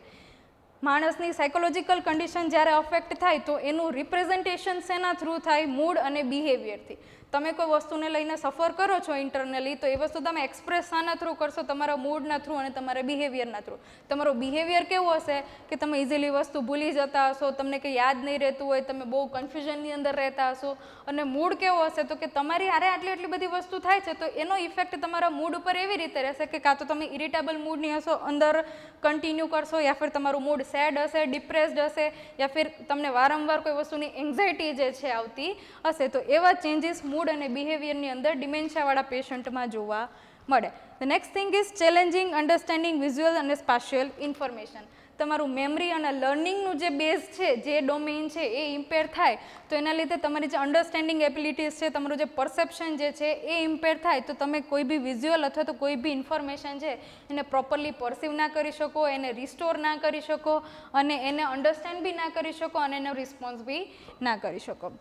માણસની સાયકોલોજીકલ કન્ડિશન જ્યારે અફેક્ટ થાય તો એનું રિપ્રેઝન્ટેશન શેના થ્રુ થાય, મૂડ અને બિહેવિયરથી. તમે કોઈ વસ્તુને લઈને સફર કરો છો ઇન્ટરનલી તો એ વસ્તુ તમે એક્સપ્રેસ શાના થ્રુ કરશો, તમારા મૂડના થ્રુ અને તમારા બિહેવિયરના થ્રુ. તમારો બિહેવિયર કેવો હશે કે તમે ઇઝીલી વસ્તુ ભૂલી જતા હશો, તમને કંઈ યાદ નહીં રહેતું હોય, તમે બહુ કન્ફ્યુઝનની અંદર રહેતા હશો. અને મૂડ કેવો હશે તો કે તમારી હારે આટલી બધી વસ્તુ થાય છે તો એનો ઇફેક્ટ તમારા મૂડ ઉપર એવી રીતે રહેશે કે કાં તો તમે ઇરિટેબલ મૂડની હશો, અંદર કન્ટિન્યુ કરશો, યા ફિર તમારું મૂડ સેડ હશે, ડિપ્રેસ્ડ હશે, યા ફિર તમને વારંવાર કોઈ વસ્તુની એન્ઝાયટી જે છે આવતી હશે. તો એવા ચેન્જીસ મૂડ અને બિહેવિયરની અંદર ડિમેન્શિયાવાળા પેશન્ટમાં જોવા મળે. The next thing is challenging understanding visual અને સ્પાશિયલ ઇન્ફોર્મેશન. તમારું મેમરી અને લર્નિંગનું જે બેઝ છે, જે ડોમેઇન છે એ ઇમ્પેર થાય તો એના લીધે તમારી જે અન્ડરસ્ટેન્ડિંગ એબિલિટીઝ છે, તમારું જે પરસેપ્શન જે છે એ ઇમ્પેર થાય તો તમે કોઈ બી વિઝ્યુઅલ અથવા તો કોઈ બી ઇન્ફોર્મેશન છે એને પ્રોપરલી પરસીવ ના કરી શકો, એને રિસ્ટોર ના કરી શકો અને એને અન્ડરસ્ટેન્ડ બી ના કરી શકો અને એનો રિસ્પોન્સ બી ના કરી શકો.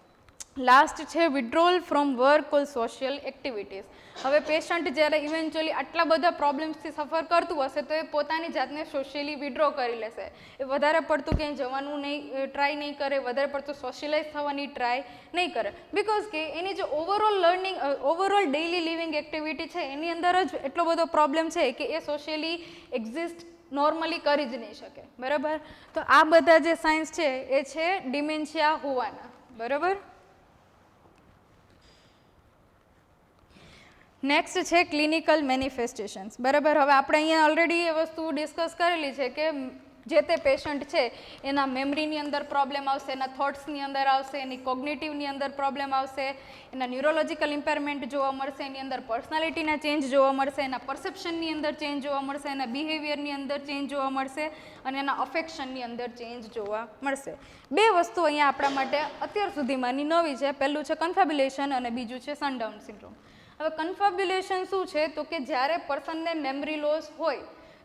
લાસ્ટ છે withdrawal from work or social activities. હવે પેશન્ટ જ્યારે ઇવેન્ચ્યુઅલી આટલા બધા પ્રોબ્લેમ્સથી સફર કરતું હશે તો એ પોતાની જાતને સોશિયલી વિડ્રો કરી લેશે. એ વધારે પડતું ક્યાંય જવાનું નહીં, ટ્રાય નહીં કરે, વધારે પડતું સોશિયલાઇઝ થવાની ટ્રાય નહીં કરે, બિકોઝ કે એની જે overall learning, overall daily living activity છે એની અંદર જ એટલો બધો પ્રોબ્લેમ છે કે એ સોશિયલી એક્ઝિસ્ટ નોર્મલી કરી જ નહીં શકે. બરાબર, તો આ બધા જે સાઇન્સ છે એ છે ડિમેન્શિયા હોવાના. બરાબર. નેક્સ્ટ છે ક્લિનિકલ મેનિફેસ્ટેશન્સ. બરાબર, હવે આપણે અહીંયા ઓલરેડી એ વસ્તુ ડિસ્કસ કરેલી છે કે જે તે પેશન્ટ છે એના મેમરીની અંદર પ્રોબ્લેમ આવશે, એના થોટ્સની અંદર આવશે, એની કોગ્નિટિવની અંદર પ્રોબ્લેમ આવશે, એના ન્યુરોલોજીકલ ઇમ્પેરમેન્ટ જોવા મળશે, એની અંદર પર્સનાલિટીના ચેન્જ જોવા મળશે, એના પરસેપ્શનની અંદર ચેન્જ જોવા મળશે, એના બિહેવિયરની અંદર ચેન્જ જોવા મળશે અને એના અફેક્શનની અંદર ચેન્જ જોવા મળશે. બે વસ્તુ અહીંયા આપણા માટે અત્યાર સુધીમાંની નવી છે. પહેલું છે કન્ફેબ્યુલેશન અને બીજું છે સનડાઉન સિન્ડ્રોમ. હવે કન્ફેબ્યુલેશન શું છે તો કે જ્યારે પર્સનને મેમરી લોસ હોય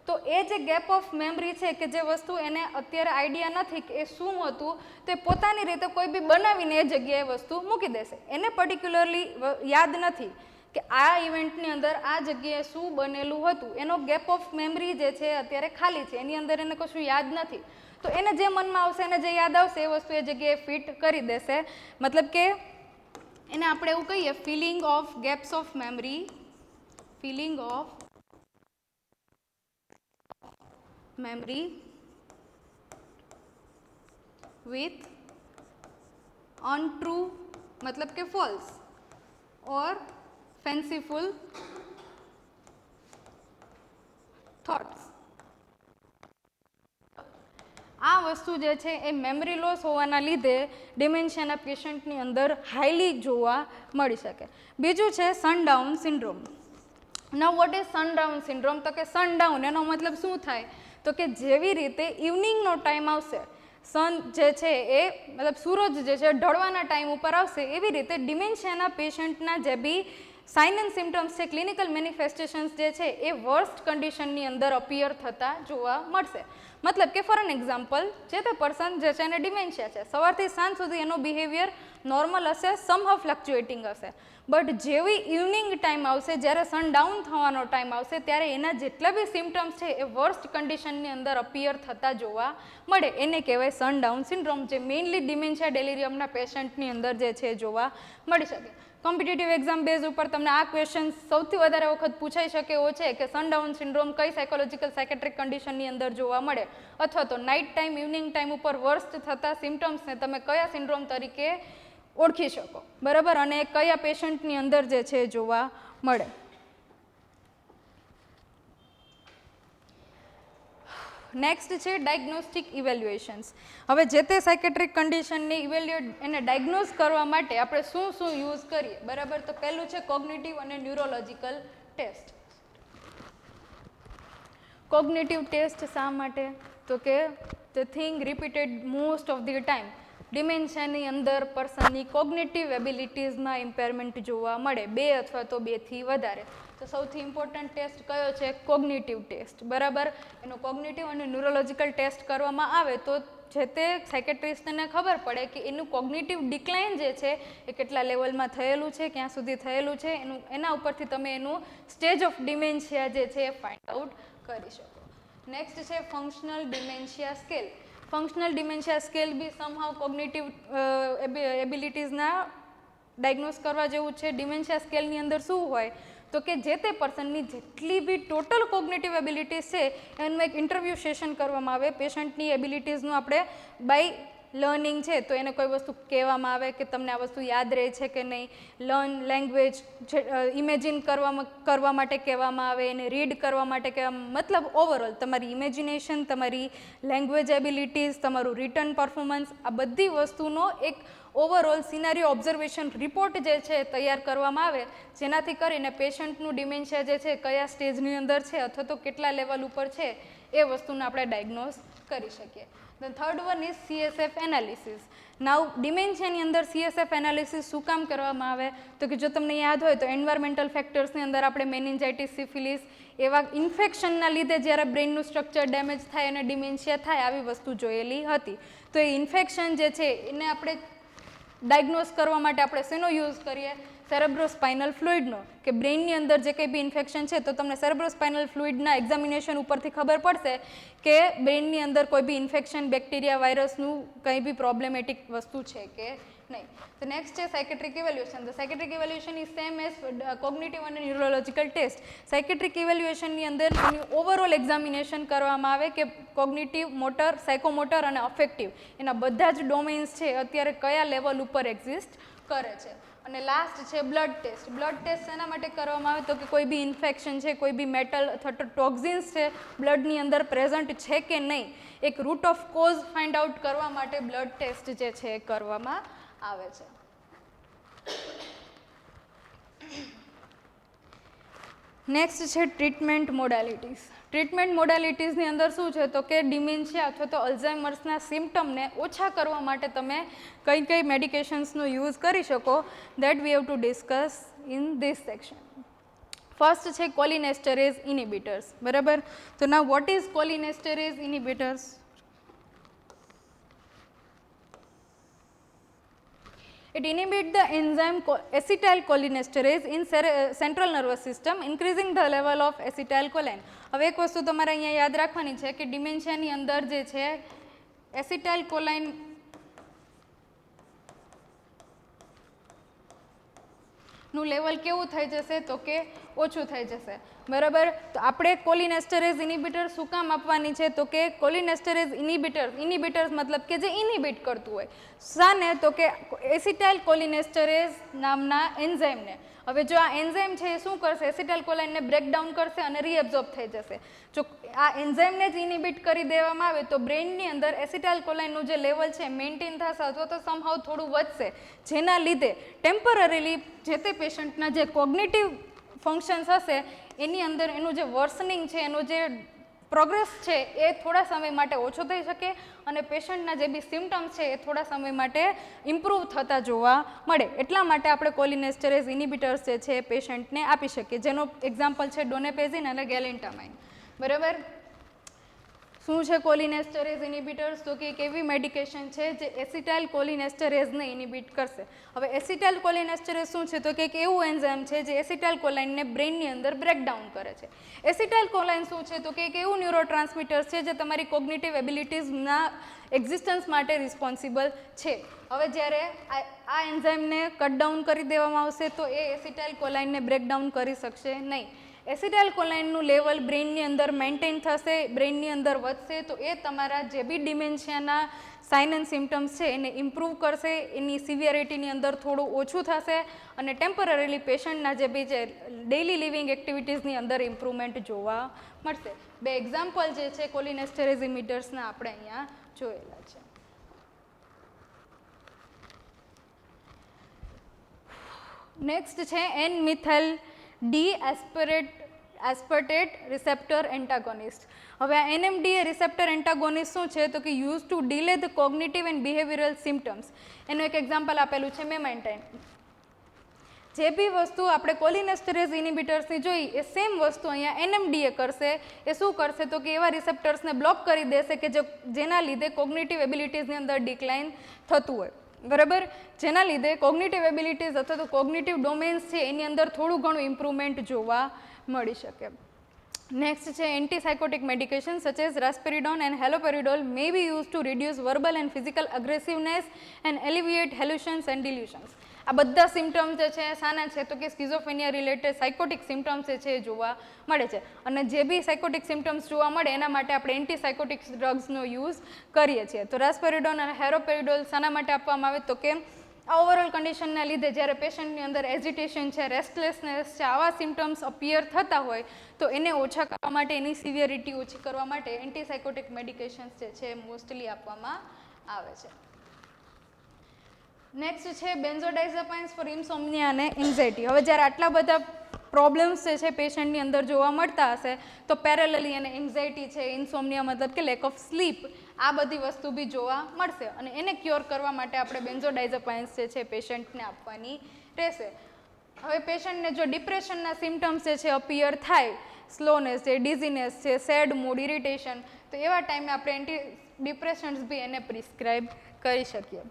તો એ જે ગેપ ઓફ મેમરી છે કે જે વસ્તુ એને અત્યારે આઈડિયા નથી કે એ શું હતું તે પોતાની રીતે કોઈ બી બનાવીને એ જગ્યાએ વસ્તુ મૂકી દેશે. એને પર્ટિક્યુલરલી યાદ નથી કે આ ઇવેન્ટની અંદર આ જગ્યાએ શું બનેલું હતું, એનો ગેપ ઓફ મેમરી જે છે અત્યારે ખાલી છે, એની અંદર એને કશું યાદ નથી. તો એને જે મનમાં આવશે, એને જે યાદ આવશે એ વસ્તુ એ જગ્યાએ ફિટ કરી દેશે. મતલબ કે એને આપણે એવું કહીએ filling of gaps of memory, filling of memory with untrue मतलब के false और fanciful thoughts. આ વસ્તુ જે છે એ મેમરી લોસ હોવાના લીધે ડિમેન્શિયાના પેશન્ટની અંદર હાઈલી જોવા મળી શકે. બીજું છે sundown syndrome. Now what is sundown syndrome? તો કે સનડાઉન એનો મતલબ શું થાય તો કે જેવી રીતે ઇવનિંગનો ટાઈમ આવશે, સન જે છે એ મતલબ સૂરજ જે છે ઢળવાના ટાઈમ ઉપર આવશે, એવી રીતે ડિમેન્શિયાના પેશન્ટના જે બી સાઇન એન્ડ સિમ્ટમ્સ છે, ક્લિનિકલ મેનિફેસ્ટેશન્સ જે છે એ વર્સ્ટ કન્ડિશનની અંદર અપિયર થતા જોવા મળશે. મતલબ કે ફોર એન એક્ઝામ્પલ જે તે પર્સન જે છે એને ડિમેન્શિયા છે, સવારથી સાંજ સુધી એનો બિહેવિયર નોર્મલ હશે, સમહાઉ ફ્લક્ચ્યુએટિંગ હશે, બટ જેવી ઇવનિંગ ટાઈમ આવશે, જ્યારે સનડાઉન થવાનો ટાઈમ આવશે, ત્યારે એના જેટલા બી સિમ્ટમ્સ છે એ વર્સ્ટ કન્ડિશનની અંદર અપિયર થતા જોવા મળે. એને કહેવાય સનડાઉન સિન્ડ્રોમ, જે મેઇનલી ડિમેન્શિયા ડેલિરિયમના પેશન્ટની અંદર જે છે જોવા મળી શકે. કોમ્પિટિટિવ એક્ઝામ બેઝ ઉપર તમને આ ક્વેશ્ચન સૌથી વધારે વખત પૂછાઈ શકે એવો છે કે સનડાઉન સિન્ડ્રોમ કઈ સાયકોલોજીકલ સાયકેટ્રિક કન્ડિશનની અંદર જોવા મળે, અથવા તો નાઇટ ટાઈમ ઇવનિંગ ટાઈમ ઉપર વર્સ્ટ થતા સિમ્ટમ્સને તમે કયા સિન્ડ્રોમ તરીકે ઓળખી શકો, બરાબર, અને કયા પેશન્ટની અંદર જે છે જોવા મળે. નેક્સ્ટ છે ડાયગ્નોસ્ટિક ઇવેલ્યુએશન્સ. હવે જે તે સાયકેટ્રિક કન્ડિશનને એને ડાયગ્નોઝ કરવા માટે આપણે શું શું યુઝ કરીએ, બરાબર. તો પહેલું છે કોગ્નિટિવ અને ન્યુરોલોજિકલ ટેસ્ટ. કોગ્નિટિવ ટેસ્ટ શા માટે? તો કે the thing repeated most of the time ડિમેન્શિયાની અંદર પર્સનની કોગ્નિટિવ એબિલિટીઝમાં ઇમ્પેરમેન્ટ જોવા મળે, 2 અથવા તો 2થી વધારે. તો સૌથી ઇમ્પોર્ટન્ટ ટેસ્ટ કયો છે? કોગ્નિટિવ ટેસ્ટ, બરાબર. એનો કોગ્નિટિવ અને ન્યુરોલોજિકલ ટેસ્ટ કરવામાં આવે તો જે તે સાયકેટ્રિસ્ટને ખબર પડે કે એનું કોગ્નિટિવ ડિક્લાઇન જે છે એ કેટલા લેવલમાં થયેલું છે, ક્યાં સુધી થયેલું છે, એના ઉપરથી તમે એનું સ્ટેજ ઓફ ડિમેન્શિયા જે છે એ ફાઇન્ડ આઉટ કરી શકો. નેક્સ્ટ છે functional dementia scale. Functional dementia scale બી સમહાઉ કોગ્નિટિવ એબિલિટીઝના ડાયગ્નોઝ કરવા જેવું છે. ડિમેન્શિયા સ્કેલની અંદર શું હોય તો કે જે તે પર્સનની જેટલી બી ટોટલ કોગ્નિટિવ એબિલિટીઝ છે એનું એક ઇન્ટરવ્યૂ સેશન કરવામાં આવે. પેશન્ટની એબિલિટીઝનું આપણે બાય લર્નિંગ છે તો એને કોઈ વસ્તુ કહેવામાં આવે કે તમને આ વસ્તુ યાદ રહે છે કે નહીં, લર્ન લેંગ્વેજ ઇમેજિન કરવા માટે કહેવામાં આવે, એને રીડ કરવા માટે કહેવામાં, મતલબ ઓવરઓલ તમારી ઇમેજિનેશન, તમારી લેંગ્વેજ એબિલિટીઝ, તમારું રિટર્ન પરફોર્મન્સ, આ બધી વસ્તુનો એક ઓવરઓલ સિનારીઓ ઓબ્ઝર્વેશન રિપોર્ટ જે છે તૈયાર કરવામાં આવે, જેનાથી કરીને પેશન્ટનું ડિમેન્શિયા જે છે કયા સ્ટેજની અંદર છે અથવા તો કેટલા લેવલ ઉપર છે એ વસ્તુને આપણે ડાયગ્નોઝ કરી શકીએ. The third one is CSF analysis. નાવ ડિમેન્શિયાની અંદર CSF એનાલિસિસ શું કામ કરવામાં આવે તો કે જો તમને યાદ હોય તો એન્વાયરમેન્ટલ ફેક્ટર્સની અંદર આપણે મેનિન્જાઇટિસ, સિફિલિસ એવા ઇન્ફેક્શનના લીધે જ્યારે બ્રેઇનનું સ્ટ્રક્ચર ડેમેજ થાય અને ડિમેન્શિયા થાય આવી વસ્તુ જોયેલી હતી. તો એ ઇન્ફેક્શન જે છે એને આપણે ડાયગ્નોઝ કરવા માટે આપણે શેનો યુઝ કરીએ? સેરેબ્રોસ્પાઇનલ ફ્લુઇડનો. કે બ્રેઇનની અંદર જે કંઈ બી ઇન્ફેક્શન છે તો તમને સેરેબ્રોસ્પાઇનલ ફ્લુઇડના એક્ઝામિનેશન ઉપરથી ખબર પડશે કે બ્રેઇનની અંદર કોઈ બી ઇન્ફેક્શન, બેક્ટેરિયા, વાયરસનું કંઈ બી પ્રોબ્લેમેટિક વસ્તુ છે કે નહીં. તો નેક્સ્ટ છે psychiatric evaluation. The psychiatric evaluation is same as cognitive અને ન્યુરોલોજિકલ ટેસ્ટ. સાયકેટ્રિક ઇવેલ્યુએશનની અંદર એની ઓવરઓલ એક્ઝામિનેશન કરવામાં આવે કે કોગ્નિટિવ, મોટર, સાયકોમોટર અને અફેક્ટિવ એના બધા જ ડોમેન્સ છે અત્યારે કયા લેવલ ઉપર એક્ઝિસ્ટ કરે છે. અને લાસ્ટ છે બ્લડ ટેસ્ટ. બ્લડ ટેસ્ટ શેના માટે કરવામાં આવે તો કે કોઈ બી ઇન્ફેક્શન છે, કોઈ બી મેટલ અથવા તો ટોક્સિન્સ છે બ્લડની અંદર પ્રેઝન્ટ છે કે નહીં, એક root of cause find out કરવા માટે બ્લડ ટેસ્ટ જે છે એ કરવામાં આવે છે. નેક્સ્ટ છે ટ્રીટમેન્ટ મોડાલિટીઝ. ટ્રીટમેન્ટ મોડાલિટીઝની અંદર શું છે તો કે ડિમેન્શિયા અથવા તો અલ્ઝાઇમર્સના સિમ્ટમને ઓછા કરવા માટે તમે કઈ કઈ મેડિકેશન્સનો યુઝ કરી શકો, that we have to discuss in this section. First છે કોલિનેસ્ટરેઝ ઇનિબિટર્સ, બરાબર. તો now what is cholinesterase inhibitors? It inhibits the enzyme acetylcholinesterase in central nervous system, increasing the level of acetylcholine. હવે એક વસ્તુ તમારે અહીંયા યાદ રાખવાની છે કે ડિમેન્શિયાની અંદર જે છે એસિટાઇલકોલાઇન નું લેવલ કેવું થઈ જશે તો કે ઓછું થઈ જશે, બરાબર. તો આપણે કોલિનેસ્ટરેઝ ઇનિબિટર શું કામ આપવાની છે તો કે કોલિનેસ્ટરેઝ ઇનિબિટર્સ મતલબ કે જે ઇનિબિટ કરતું હોય શાને તો કે એસિટાઇલ કોલિનેસ્ટરેઝ નામના એન્ઝાઇમને. હવે જો આ એન્ઝાઇમ છે એ શું કરશે? એસિટાઇલકોલાઇનને બ્રેકડાઉન કરશે અને રીએબ્ઝોર્બ થઈ જશે. જો આ એન્ઝાઇમને જ ઇનિબિટ કરી દેવામાં આવે તો બ્રેઇનની અંદર એસિટાઇલકોલાઇનનું જે લેવલ છે મેન્ટેન થશે અથવા તો સમહાઉ થોડું વધશે, જેના લીધે ટેમ્પરરીલી જે તે પેશન્ટના જે કોગ્નિટિવ ફંક્શન્સ હશે એની અંદર એનું જે વર્સનિંગ છે, એનું જે પ્રોગ્રેસ છે એ થોડા સમય માટે ઓછો થઈ શકે અને પેશન્ટના જે બી સિમ્ટમ્સ છે એ થોડા સમય માટે ઇમ્પ્રૂવ થતા જોવા મળે. એટલા માટે આપણે કોલિનેસ્ટરેઝ ઇનિબિટર્સ જે છે એ પેશન્ટને આપી શકીએ, જેનો એક્ઝામ્પલ છે ડોનેપેઝિન અને ગેલેન્ટામાઇન, બરાબર. શું છે કોલિનેસ્ટરેઝ ઇનિબિટર્સ? તો કે એક એવી મેડિકેશન છે જે એસિટાઇલ કોલિનેસ્ટરેઝને ઇનિબિટ કરશે. હવે એસિટાઇલ કોલિનેસ્ટરેઝ શું છે? તો કે એક એવું એન્ઝાઇમ છે જે એસિટાઇલ કોલાઇનને બ્રેઇનની અંદર બ્રેકડાઉન કરે છે. એસિટાઇલ કોલાઇન શું છે? તો કે એક એવું ન્યુરોટ્રાન્સમીટર છે જે તમારી કોગ્નિટિવ એબિલિટીઝના એક્ઝિસ્ટન્સ માટે રિસ્પોન્સિબલ છે. હવે જ્યારે આ એન્ઝાઇમને કટડાઉન કરી દેવામાં આવશે તો એ એસિટાઇલ કોલાઇનને બ્રેકડાઉન કરી શકશે નહીં. એસિટાઇલ કોલાઇનનું લેવલ બ્રેઇનની અંદર મેન્ટેન થશે, બ્રેઇનની અંદર વધશે, તો એ તમારા જે બી ડિમેન્શિયાના સાઇન એન્ડ સિમ્ટમ્સ છે એને ઇમ્પ્રૂવ કરશે, એની સિવિયરિટીની અંદર થોડું ઓછું થશે અને ટેમ્પરરીલી પેશન્ટના જે બી છે ડેઇલી લિવિંગ એક્ટિવિટીઝની અંદર ઇમ્પ્રુવમેન્ટ જોવા મળશે. બે એક્ઝામ્પલ જે છે કોલિનેસ્ટરેઝ ઇમિટર્સના આપણે અહીંયા જોયેલા છે. નેક્સ્ટ છે N-મિથાઇલ ડી એસ્પર્ટેટ રિસેપ્ટર એન્ટાગોનિસ્ટ. હવે આ NMDA રિસેપ્ટર એન્ટાગોનિસ્ટ શું છે? તો કે use to delay the cognitive and behavioural symptoms. એનું એક એક્ઝામ્પલ આપેલું છે મેમેન્ટાઇન. જે બી વસ્તુ આપણે કોલિનેસ્ટરેઝ ઇનિબિટર્સની જોઈ એ સેમ વસ્તુ અહીંયા NMDA કરશે. એ શું કરશે? તો કે એવા રિસેપ્ટર્સને બ્લોક કરી દેશે કે જેના લીધે કોગ્નિટિવ એબિલિટીઝની અંદર ડિક્લાઇન થતું હોય, બરાબર, જેના લીધે કોગ્નિટિવ એબિલિટીઝ અથવા તો કોગ્નિટિવ ડોમેન્સ છે એની અંદર થોડું ઘણું ઇમ્પ્રુવમેન્ટ જોવા મળી શકે. નેક્સ્ટ છે antipsychotic medication such as risperidone and haloperidol may be use to reduce verbal and physical aggressiveness and alleviate hallucinations and delusions. આ બધા સિમ્ટમ્સ જે છે શાના છે? તો કે સ્કિઝોફ્રેનિયા રિલેટેડ સાયકોટિક સિમ્ટમ્સ જે છે એ જોવા મળે છે. અને જે બી સાયકોટિક સિમ્ટમ્સ જોવા મળે એના માટે આપણે એન્ટીસાયકોટિક ડ્રગ્સનો યુઝ કરીએ છીએ. તો રાસ્પેરિડોન અને હેલોપેરિડોલ શાના માટે આપવામાં આવે? તો કે આ ઓવરઓલ કન્ડિશનના લીધે જ્યારે પેશન્ટની અંદર એજિટેશન છે, રેસ્ટલેસનેસ છે, આવા સિમ્ટમ્સ અપિયર થતા હોય તો એને ઓછા કરવા માટે, એની સિવિયરિટી ઓછી કરવા માટે એન્ટીસાયકોટિક મેડિકેશન્સ જે છે મોસ્ટલી આપવામાં આવે છે. નેક્સ્ટ છે બેન્ઝોડાઇઝેપાઇન્સ ફોર ઇન્સોમ્નિયા અને એન્ઝાઇટી. હવે જ્યારે આટલા બધા પ્રોબ્લેમ્સ જે છે પેશન્ટની અંદર જોવા મળતા હશે તો પેરેલલી અને એન્ઝાઇટી છે, ઇન્સોમ્નિયા મતલબ કે લેક ઓફ સ્લીપ, આ બધી વસ્તુ બી જોવા મળશે અને એને ક્યોર કરવા માટે આપણે બેન્ઝોડાઇઝેપાઇન્સ જે છે પેશન્ટને આપવાની રહેશે. હવે પેશન્ટને જો ડિપ્રેશનના સિમ્ટમ્સ જે છે અપિયર થાય, સ્લોનેસ છે, ડિઝીનેસ છે, સેડ મૂડ, ઇરિટેશન, તો એવા ટાઈમે આપણે એન્ટી ડિપ્રેશન્સ બી એને પ્રિસ્ક્રાઇબ કરી શકીએ.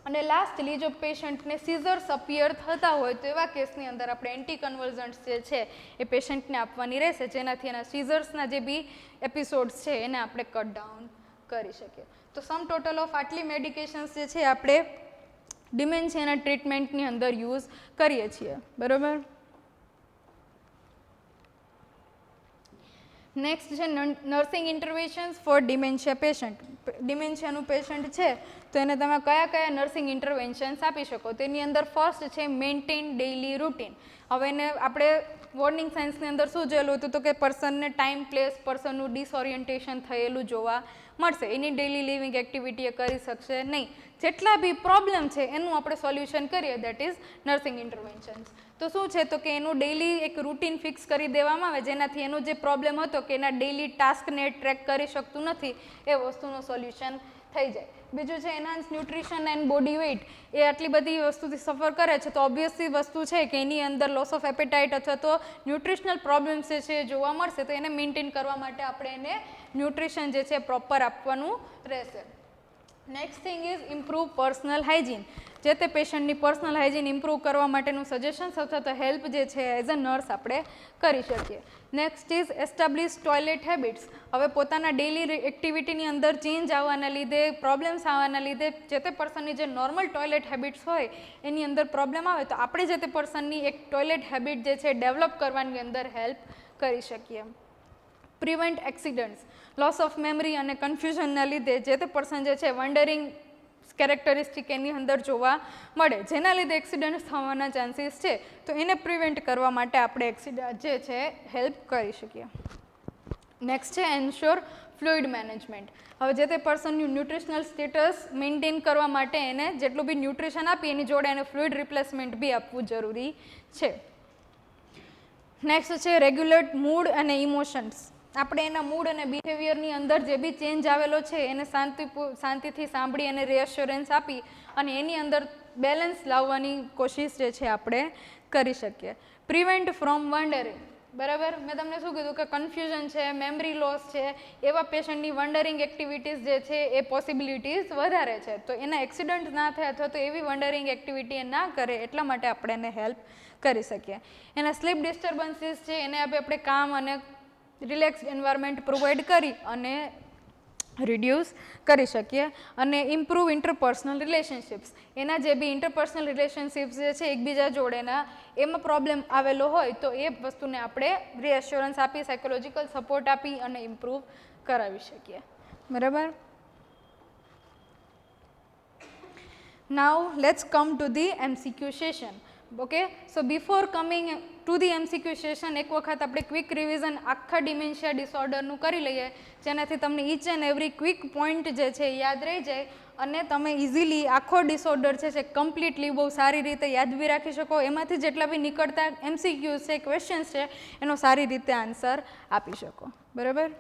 અને લાસ્ટલી જો પેશન્ટને સીઝર્સ અપિયર થતા હોય તો એવા કેસની અંદર આપણે એન્ટી કન્વર્ઝન્ટ્સ જે છે એ પેશન્ટને આપવાની રહેશે, જેનાથી એના સીઝર્સના જે બી એપિસોડ્સ છે એને આપણે કટ ડાઉન કરી શકીએ. તો સમ ટોટલ ઓફ આટલી મેડિકેશન્સ જે છે આપણે ડિમેન્શિયાના ટ્રીટમેન્ટની અંદર યુઝ કરીએ છીએ, બરાબર. નેક્સ્ટ છે nursing interventions for dementia patient. ડિમેન્શિયાનું પેશન્ટ છે તો એને તમે કયા કયા નર્સિંગ ઇન્ટરવેન્શન્સ આપી શકો? તેની અંદર ફર્સ્ટ છે મેન્ટેન ડેઇલી રૂટીન. હવે એને આપણે વોર્નિંગ સાયન્સની અંદર શું જોયેલું હતું? તો કે પર્સનને ટાઈમ, પ્લેસ, પર્સનનું ડિસઓરિયન્ટેશન થયેલું જોવા મળશે. એની ડેઇલી લિવિંગ એક્ટિવિટી એ કરી શકશે નહીં. જેટલા બી પ્રોબ્લેમ છે એનું આપણે સોલ્યુશન કરીએ, દેટ ઇઝ નર્સિંગ ઇન્ટરવેન્શન્સ. તો શું છે? તો કે એનું ડેઇલી એક રૂટીન ફિક્સ કરી દેવામાં આવે જેનાથી એનો જે પ્રોબ્લેમ હતો કે એના ડેઇલી ટાસ્કને ટ્રેક કરી શકતું નથી એ વસ્તુનું સોલ્યુશન થઈ જાય. બીજું છે enhance nutrition and body weight. એ આટલી બધી વસ્તુથી સફર કરે છે તો ઓબ્વિયસલી વસ્તુ છે કે એની અંદર લોસ ઓફ એપેટાઇટ અથવા તો ન્યુટ્રિશનલ પ્રોબ્લેમ્સ જે છે એ જોવા મળશે, તો એને મેન્ટેન કરવા માટે આપણે એને ન્યુટ્રિશન જે છે પ્રોપર આપવાનું રહેશે. Next thing is improve personal hygiene. જે તે પેશન્ટની પર્સનલ હાઇજીન ઇમ્પ્રૂવ કરવા માટેનું સજેશન્સ અથવા તો હેલ્પ જે છે એઝ અ નર્સ આપણે કરી શકીએ. Next is establish toilet habits. હવે પોતાના ડેઇલી એક્ટિવિટીની અંદર ચેન્જ આવવાના લીધે, પ્રોબ્લેમ્સ આવવાના લીધે જે તે પર્સનની જે નોર્મલ ટોયલેટ હેબિટ્સ હોય એની અંદર પ્રોબ્લેમ આવે તો આપણે જે તે પર્સનની એક ટોયલેટ હેબિટ જે છે ડેવલપ કરવાની અંદર હેલ્પ કરી શકીએ. Prevent accidents. Loss of memory અને કન્ફ્યુઝનના લીધે જે તે પર્સન જે છે વન્ડરિંગ કેરેક્ટરિસ્ટિક એની અંદર જોવા મળે, જેના લીધે એક્સિડન્ટ થવાના ચાન્સીસ છે, તો એને પ્રિવેન્ટ કરવા માટે આપણે એક્સિડન્ટ જે છે હેલ્પ કરી શકીએ. નેક્સ્ટ છે એન્શ્યોર ફ્લુઇડ મેનેજમેન્ટ. હવે જે તે પર્સનનું ન્યુટ્રિશનલ સ્ટેટસ મેન્ટેન કરવા માટે એને જેટલું બી ન્યુટ્રિશન આપી એની જોડે એને ફ્લુઇડ રિપ્લેસમેન્ટ બી આપવું જરૂરી છે. નેક્સ્ટ છે રેગ્યુલેટ મૂડ અને ઇમોશન્સ. આપણે એના મૂડ અને બિહેવિયરની અંદર જે બી ચેન્જ આવેલો છે એને શાંતિથી સાંભળી અને રિએશ્યોરન્સ આપી અને એની અંદર બેલેન્સ લાવવાની કોશિશ જે છે આપણે કરી શકીએ. Prevent from wandering. બરાબર. મેં તમને શું કીધું કે કન્ફ્યુઝન છે, મેમરી લોસ છે, એવા પેશન્ટની વન્ડરિંગ એક્ટિવિટીઝ જે છે એ પોસિબિલિટીઝ વધારે છે. તો એના એક્સિડન્ટ ના થાય અથવા તો એવી વન્ડરિંગ એક્ટિવિટી એ ના કરે એટલા માટે આપણે એને હેલ્પ કરી શકીએ. એના સ્લીપ ડિસ્ટર્બન્સીસ છે એને આપણે કામ અને રિલેક્સ એન્વાયરમેન્ટ પ્રોવાઈડ કરી અને રિડ્યુસ કરી શકીએ. અને ઇમ્પ્રૂવ ઇન્ટરપર્સનલ રિલેશનશિપ્સ, એના જે બી ઇન્ટરપર્સનલ રિલેશનશિપ્સ જે છે એકબીજા જોડેના એમાં પ્રોબ્લેમ આવેલો હોય તો એ વસ્તુને આપણે રીએશ્યોરન્સ આપી, સાયકોલોજીકલ સપોર્ટ આપી અને ઇમ્પ્રૂવ કરાવી શકીએ. બરાબર. Now let's come to the MCQ session. Okay, so before coming to the MCQ session એક વખત આપણે ક્વિક રિવિઝન આખા ડિમેન્શિયા ડિસઓર્ડરનું કરી લઈએ, જેનાથી તમને each and every quick point જે છે યાદ રહી જાય અને તમે ઇઝીલી આખો ડિસઓર્ડર છે કમ્પ્લીટલી બહુ સારી રીતે યાદ બી રાખી શકો. એમાંથી જેટલા બી નીકળતા MCQs છે, ક્વેશ્ચન્સ છે, એનો સારી રીતે આન્સર આપી શકો. બરાબર.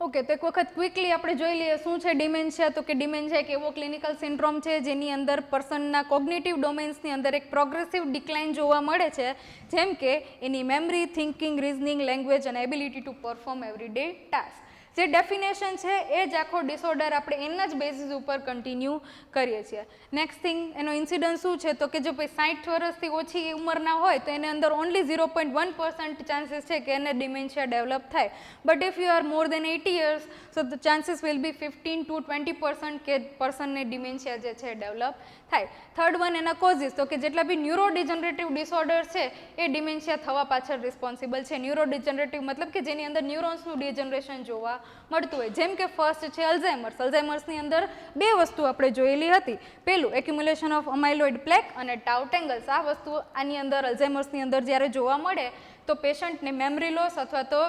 ઓકે, તો એક વખત ક્વિકલી આપણે જોઈ લઈએ શું છે ડિમેન્શિયા. તો કે ડિમેન્શિયા એક એવો ક્લિનિકલ સિન્ડ્રોમ છે જેની અંદર પર્સનના કોગ્નિટિવ ડોમેન્સની અંદર એક પ્રોગ્રેસિવ ડિક્લાઇન જોવા મળે છે, જેમ કે એની મેમરી, થિંકિંગ, રિઝનિંગ, લેંગ્વેજ અને ability to perform every day task. જે ડેફિનેશન છે એ જ આખો ડિસઓર્ડર આપણે એના જ બેઝિસ ઉપર કન્ટિન્યુ કરીએ છીએ. નેક્સ્ટ થિંગ, એનો ઇન્સિડન્સ શું છે તો કે જો ભાઈ 60 વર્ષથી ઓછી ઉંમરના હોય તો એને અંદર ઓનલી 0.1% ચાન્સીસ છે કે એને ડિમેન્શિયા ડેવલપ થાય. But if you are more than 80 years, so the chances will be 15 to 20% કે પર્સનને ડિમેન્શિયા જે છે ડેવલપ થાય. થર્ડ વન, એના કોઝિસ, તો કે જેટલા બી ન્યુરોડિજનરેટિવ ડિસઓર્ડર છે એ ડિમેન્શિયા થવા પાછળ રિસ્પોન્સિબલ છે. ન્યુરોડિજનરેટિવ મતલબ કે જેની અંદર ન્યુરોન્સનું ડિજનરેશન જોવા મળતું હોય. જેમ કે ફર્સ્ટ છે અલ્ઝાઇમર્સ. અલ્ઝાઇમર્સની અંદર બે વસ્તુ આપણે જોયેલી હતી. પહેલું, એક્યુમ્યુલેશન ઓફ અમાઇલોઇડ પ્લેક અને ટાઉ ટેંગલ્સ. આ વસ્તુ આની અંદર અલ્ઝાઇમર્સની અંદર જ્યારે જોવા મળે તો પેશન્ટને મેમરી લોસ અથવા તો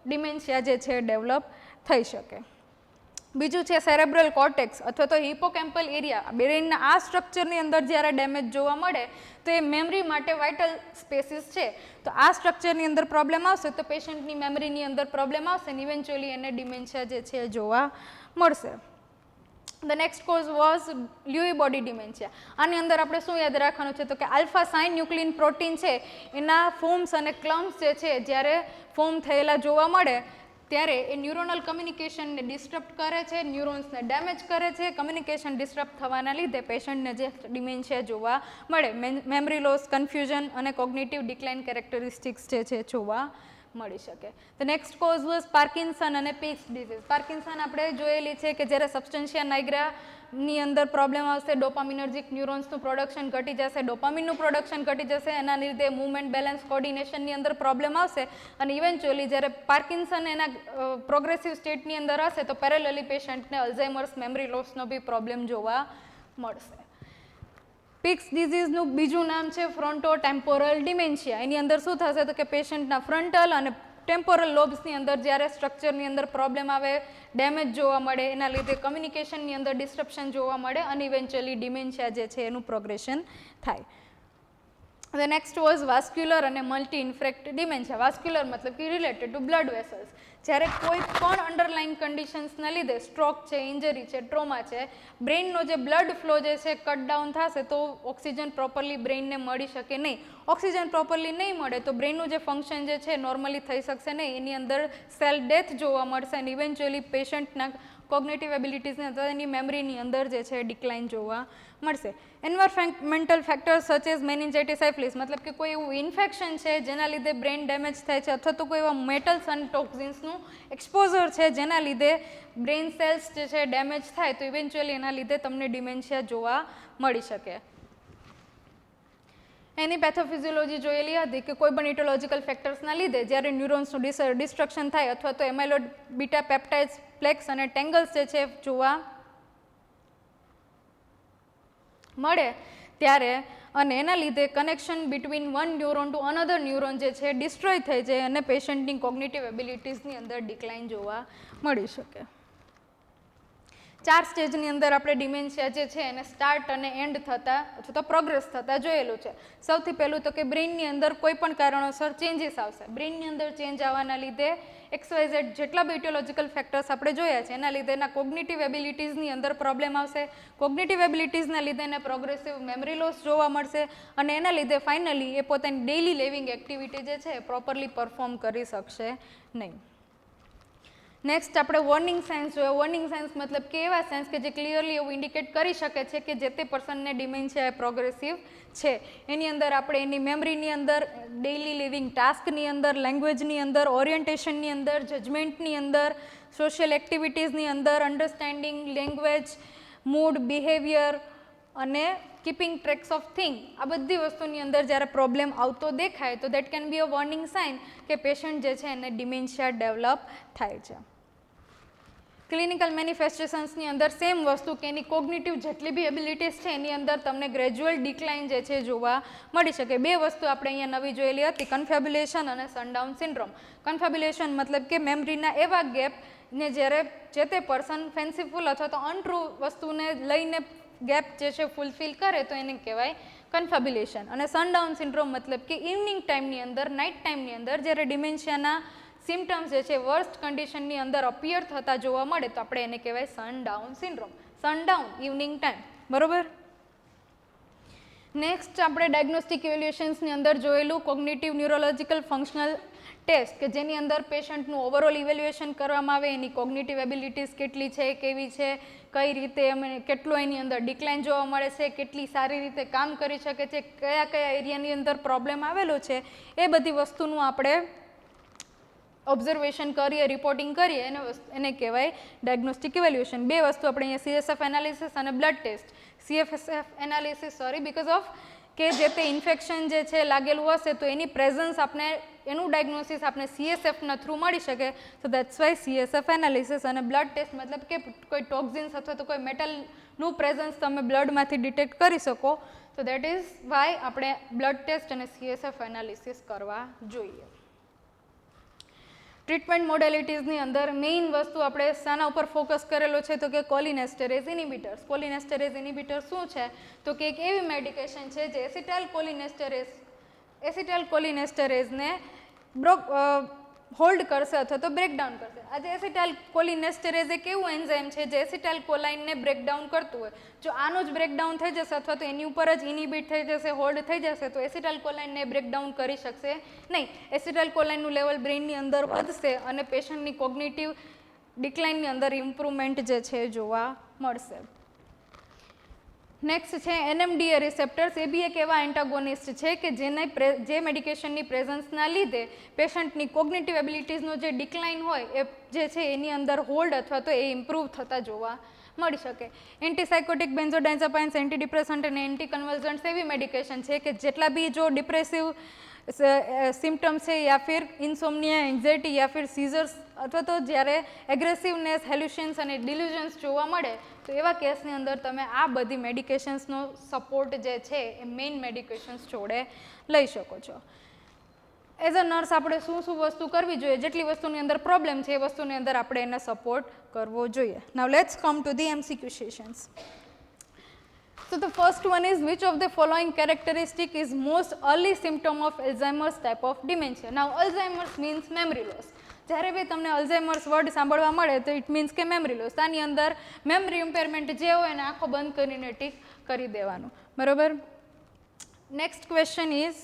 ડિમેન્શિયા જે છે ડેવલપ થઈ શકે. બીજું છે સેરેબ્રલ કોર્ટેક્સ અથવા તો હિપોકેમ્પલ એરિયા. બ્રેઇનના આ સ્ટ્રક્ચરની અંદર જ્યારે ડેમેજ જોવા મળે તો એ મેમરી માટે વાઇટલ સ્પેસીસ છે. તો આ સ્ટ્રક્ચરની અંદર પ્રોબ્લેમ આવશે તો પેશન્ટની મેમરીની અંદર પ્રોબ્લેમ આવશે અને ઇવેન્ચ્યુઅલી એને ડિમેન્શિયા જે છે જોવા મળશે. The next cause was Lewy body dementia. આની અંદર આપણે શું યાદ રાખવાનું છે તો કે આલ્ફા સાઇન ન્યુક્લિન પ્રોટીન છે એના ફોર્મ્સ અને ક્લમ્સ જે છે જ્યારે ફોર્મ થયેલા જોવા મળે ત્યારે એ ન્યુરોનલ કમ્યુનિકેશનને ડિસ્ટર્બ કરે છે, ન્યુરોન્સને ડેમેજ કરે છે. કમ્યુનિકેશન ડિસ્ટર્બ થવાના લીધે પેશન્ટને જે ડિમેન્શિયા જોવા મળે, મેમરી લોસ, કન્ફ્યુઝન અને કોગ્નિટિવ ડિક્લાઇન કેરેક્ટરિસ્ટિક્સ જે છે જોવા મળી શકે. The next cause was Parkinson અને પિક્સ ડિઝીઝ. પાર્કિન્સન આપણે જોયેલી છે કે જ્યારે સબસ્ટન્શિયા નાઇગ્રાની અંદર પ્રોબ્લેમ આવશે, ડોપામિનર્જિક ન્યુરોન્સનું પ્રોડક્શન ઘટી જશે, ડોપામિનનું પ્રોડક્શન ઘટી જશે, એના લીધે મૂવમેન્ટ, બેલેન્સ, કોર્ડિનેશનની અંદર પ્રોબ્લેમ આવશે અને ઇવેન્ચ્યુઅલી જ્યારે પાર્કિન્સન એના પ્રોગ્રેસિવ સ્ટેટની અંદર હશે તો પેરેલલી પેશન્ટને અલ્ઝાઇમર્સ, મેમરી લોસનો બી પ્રોબ્લેમ જોવા મળશે. પિક્સ ડિઝીઝનું બીજું નામ છે ફ્રન્ટો ટેમ્પોરલ ડિમેન્શિયા. એની અંદર શું થશે તો કે પેશન્ટના ફ્રન્ટલ અને ટેમ્પોરલ લોબ્સની અંદર જ્યારે સ્ટ્રક્ચરની અંદર પ્રોબ્લેમ આવે, ડેમેજ જોવા મળે, એના લીધે કમ્યુનિકેશનની અંદર ડિસ્ટર્બન્સ જોવા મળે અને ઇવેન્ચ્યુઅલી ડિમેન્શિયા જે છે એનું પ્રોગ્રેશન થાય. ધ નેક્સ્ટ વોઝ વાસ્ક્યુલર અને મલ્ટી ઇન્ફ્રેક્ટ ડિમેન્શિયા. વાસ્ક્યુલર મતલબ કે રિલેટેડ ટુ બ્લડ વેસલ્સ. જ્યારે કોઈ પણ અંડરલાઇન કન્ડિશન્સના લીધે સ્ટ્રોક છે, ઇન્જરી છે, ટ્રોમા છે, બ્રેઇનનો જે બ્લડ ફ્લો જે છે કટ ડાઉન થશે તો ઓક્સિજન પ્રોપરલી બ્રેઇનને મળી શકે નહીં. ઓક્સિજન પ્રોપરલી નહીં મળે તો બ્રેઇનનું જે ફંક્શન જે છે નોર્મલી થઈ શકશે નહીં. એની અંદર સેલ ડેથ જોવા મળશે અને ઇવેન્ચ્યુઅલી પેશન્ટના કોગ્નિટિવ એબિલિટીઝને અથવા એની મેમરીની અંદર જે છે ડિક્લાઇન જોવા મળશે. Environmental factors such as meningitis, syphilis મતલબ કે કોઈ એવું ઇન્ફેક્શન છે જેના લીધે બ્રેઇન ડેમેજ થાય છે અથવા તો કોઈ એવા મેટલ્સ અને ટોક્સિન્સનું એક્સપોઝર છે જેના લીધે બ્રેઇન સેલ્સ જે છે ડેમેજ થાય તો ઇવેન્ચ્યુઅલી એના લીધે તમને ડિમેન્શિયા જોવા મળી શકે. એની પેથોફિઝિયોલોજી જોયેલી હતી કે કોઈ પણ ઇટોલોજીકલ ફેક્ટર્સના લીધે જ્યારે ન્યુરોન્સનું ડિસ્ટ્રક્શન થાય અથવા તો એમાઇલોઇડ બીટા પેપ્ટાઇડ્સ, પ્લેક્સ અને ટેંગલ્સ જે છે જોવા મળે ત્યારે અને એના લીધે connection between one neuron to another neuron જે છે ડિસ્ટ્રોય થઈ જાય અને પેશન્ટની કોગ્નિટિવ એબિલિટીઝની અંદર ડિક્લાઇન જોવા મળી શકે. 4 સ્ટેજની અંદર આપણે ડિમેન્શિયા જે છે એને સ્ટાર્ટ અને એન્ડ થતા અથવા તો પ્રોગ્રેસ થતા જોયેલું છે. સૌથી પહેલું તો કે બ્રેઇનની અંદર કોઈ પણ કારણોસર ચેન્જીસ આવશે. બ્રેઇનની અંદર ચેન્જ આવવાના લીધે XYZ જેટલા બી ઇટિયોલોજિકલ ફેક્ટર્સ આપણે જોયા છે એના લીધે એના કોગ્નિટિવ એબિલિટીઝની અંદર પ્રોબ્લેમ આવશે. કોગ્નિટિવ એબિલિટીઝના લીધે એને પ્રોગ્રેસિવ મેમરી લોસ જોવા મળશે અને એના લીધે ફાઇનલી એ પોતાની ડેઇલી લિવિંગ એક્ટિવિટી જે છે એ પ્રોપરલી પરફોર્મ કરી શકશે નહીં. નેક્સ્ટ આપણે વોર્નિંગ સાઇન્સ જોઈએ. વોર્નિંગ સાઇન્સ મતલબ કે એવા સાઇન્સ કે જે ક્લિયરલી એવું ઇન્ડિકેટ કરી શકે છે કે જે તે પર્સનને ડિમેન્શિયા એ પ્રોગ્રેસિવ છે. એની અંદર આપણે એની મેમરીની અંદર, ડેઇલી લિવિંગ ટાસ્કની અંદર, લેંગ્વેજની અંદર, ઓરિએન્ટેશનની અંદર, જજમેન્ટની અંદર, સોશિયલ એક્ટિવિટીઝની અંદર, અન્ડરસ્ટેન્ડિંગ, લેંગ્વેજ, મૂડ, બિહેવિયર અને કીપિંગ ટ્રેક્સ ઓફ થિંગ, આ બધી વસ્તુની અંદર જ્યારે પ્રોબ્લેમ આવતો દેખાય તો that can be a warning sign કે પેશન્ટ જે છે એને ડિમેન્શિયા ડેવલપ થાય છે. ક્લિનિકલ મેનિફેસ્ટેશન્સની અંદર સેમ વસ્તુ કે એની કોગ્નિટિવ જેટલી બી એબિલિટીઝ છે એની અંદર તમને ગ્રેજ્યુઅલ ડિક્લાઇન જે છે જોવા મળી શકે. બે વસ્તુ આપણે અહીંયા નવી જોયેલી હતી, કન્ફેબ્યુલેશન અને સનડાઉન સિન્ડ્રોમ. કન્ફેબ્યુલેશન મતલબ કે મેમરીના એવા ગેપ ને જ્યારે જે તે પર્સન ફેન્સીફુલ અથવા તો અનટ્રુ વસ્તુને લઈને ગેપ જે છે ફૂલફિલ કરે તો એને કહેવાય કન્ફેબ્યુલેશન. અને સનડાઉન સિન્ડ્રોમ મતલબ કે ઇવનિંગ ટાઈમની અંદર, નાઇટ ટાઈમની અંદર જ્યારે ડિમેન્શિયાના સિમ્ટમ્સ જે છે વર્સ્ટ કન્ડિશનની અંદર અપિયર થતા જોવા મળે તો આપણે એને કહેવાય સનડાઉન સિન્ડ્રોમ. સનડાઉન ઇવનિંગ ટાઈમ, બરોબર. નેક્સ્ટ આપણે ડાયગ્નોસ્ટિક ઇવેલ્યુએશન્સની અંદર જોયેલું કોગ્નિટિવ ન્યુરોલોજિકલ ફંક્શનલ ટેસ્ટ કે જેની અંદર પેશન્ટનું ઓવરઓલ ઇવેલ્યુએશન કરવામાં આવે, એની કોગ્નિટિવ એબિલિટીઝ કેટલી છે, કેવી છે, કઈ રીતે અમે કેટલો એની અંદર ડિક્લાઇન જોવા મળે છે, કેટલી સારી રીતે કામ કરી શકે છે, કયા કયા એરિયાની અંદર પ્રોબ્લેમ આવેલો છે, એ બધી વસ્તુનું આપણે ઓબ્ઝર્વેશન કરીએ, રિપોર્ટિંગ કરીએ એને કહેવાય ડાયગ્નોસ્ટિક ઇવેલ્યુએશન. બે વસ્તુ આપણે અહીંયા CSF એનાલિસિસ અને blood test. CSF analysis because of કે જે તે ઇન્ફેક્શન જે છે લાગેલું હશે તો એની પ્રેઝન્સ આપણે એનું ડાયગ્નોસિસ આપણે CSFના થ્રુ મળી શકે. સો દેટ્સ વાય CSF એનાલિસિસ. અને બ્લડ ટેસ્ટ મતલબ કે કોઈ ટોક્ઝિન્સ અથવા તો કોઈ મેટલનું પ્રેઝન્સ તમે બ્લડમાંથી ડિટેક્ટ કરી શકો. તો દેટ ઇઝ વાય આપણે બ્લડ ટેસ્ટ અને CSF એનાલિસિસ કરવા જોઈએ. ટ્રીટમેન્ટ મોડેલિટીઝની અંદર મેઇન વસ્તુ આપણે શાના ઉપર ફોકસ કરેલો છે તો કે કોલિનેસ્ટેરેઝ ઇનિબિટર્સ. કોલિનેસ્ટેરેઝ ઇનિબિટર શું છે તો કે એક એવી મેડિકેશન છે જે એસિટાઇલ કોલિનેસ્ટેરેઝને હોલ્ડ કરશે અથવા તો બ્રેકડાઉન કરશે. આજે એસિટાઇલ કોલિનેસ્ટેરેઝ એક એવું એન્ઝાઇમ છે જે એસિટાઇલ કોલાઇનને બ્રેકડાઉન કરતું હોય. જો આનું જ બ્રેકડાઉન થઈ જશે અથવા તો એની ઉપર જ ઇનિબિટ થઈ જશે, હોલ્ડ થઈ જશે તો એસિટાઇલ કોલાઇનને બ્રેકડાઉન કરી શકશે નહીં. એસિટાઇલ કોલાઇનનું લેવલ બ્રેઇનની અંદર વધશે અને પેશન્ટની કોગ્નિટિવ ડિક્લાઇનની અંદર ઇમ્પ્રુવમેન્ટ જે છે જોવા મળશે. નેક્સ્ટ છે NMDA રિસેપ્ટર્સ. એ બી એક એવા એન્ટાગોનિસ્ટ છે કે જે મેડિકેશનની પ્રેઝન્સના લીધે પેશન્ટની કોગ્નિટિવ એબિલિટીઝનો જે ડિક્લાઇન હોય એ જે છે એની અંદર હોલ્ડ અથવા તો એ ઇમ્પ્રૂવ થતા જોવા મળી શકે. એન્ટીસાયકોટિક, બેન્ઝોડાયઝેપાઇન્સ, એન્ટીડિપ્રેસન્ટ અને એન્ટીકન્વલ્સન્ટ્સ એવી મેડિકેશન છે કે જેટલા બી જો ડિપ્રેસિવ સિમ્ટમ્સ છે યા ફિર ઇન્સોમનિયા, એન્ઝાયટી યા ફિર સીઝર્સ અથવા તો જ્યારે એગ્રેસિવનેસ, હેલ્યુશન્સ અને ડિલ્યુઝન્સ જોવા મળે તો એવા કેસની અંદર તમે આ બધી મેડિકેશન્સનો સપોર્ટ જે છે એ મેઇન મેડિકેશન્સ જોડે લઈ શકો છો. એઝ અ નર્સ આપણે શું વસ્તુ કરવી જોઈએ, જેટલી વસ્તુની અંદર પ્રોબ્લેમ છે એ વસ્તુની અંદર આપણે એને સપોર્ટ કરવો જોઈએ. Now let's come to the MCQ sessions. So the first one is, which of the following characteristic is most early symptom of Alzheimer's type of dementia? Now Alzheimer's means memory loss. જ્યારે બી તમને Alzheimer's word સાંભળવા મળે તો it means કે memory loss. આની અંદર memory ઇમ્પેરમેન્ટ જે હોય એને આંખો બંધ કરીને ટીક કરી દેવાનું, બરોબર. Next question is,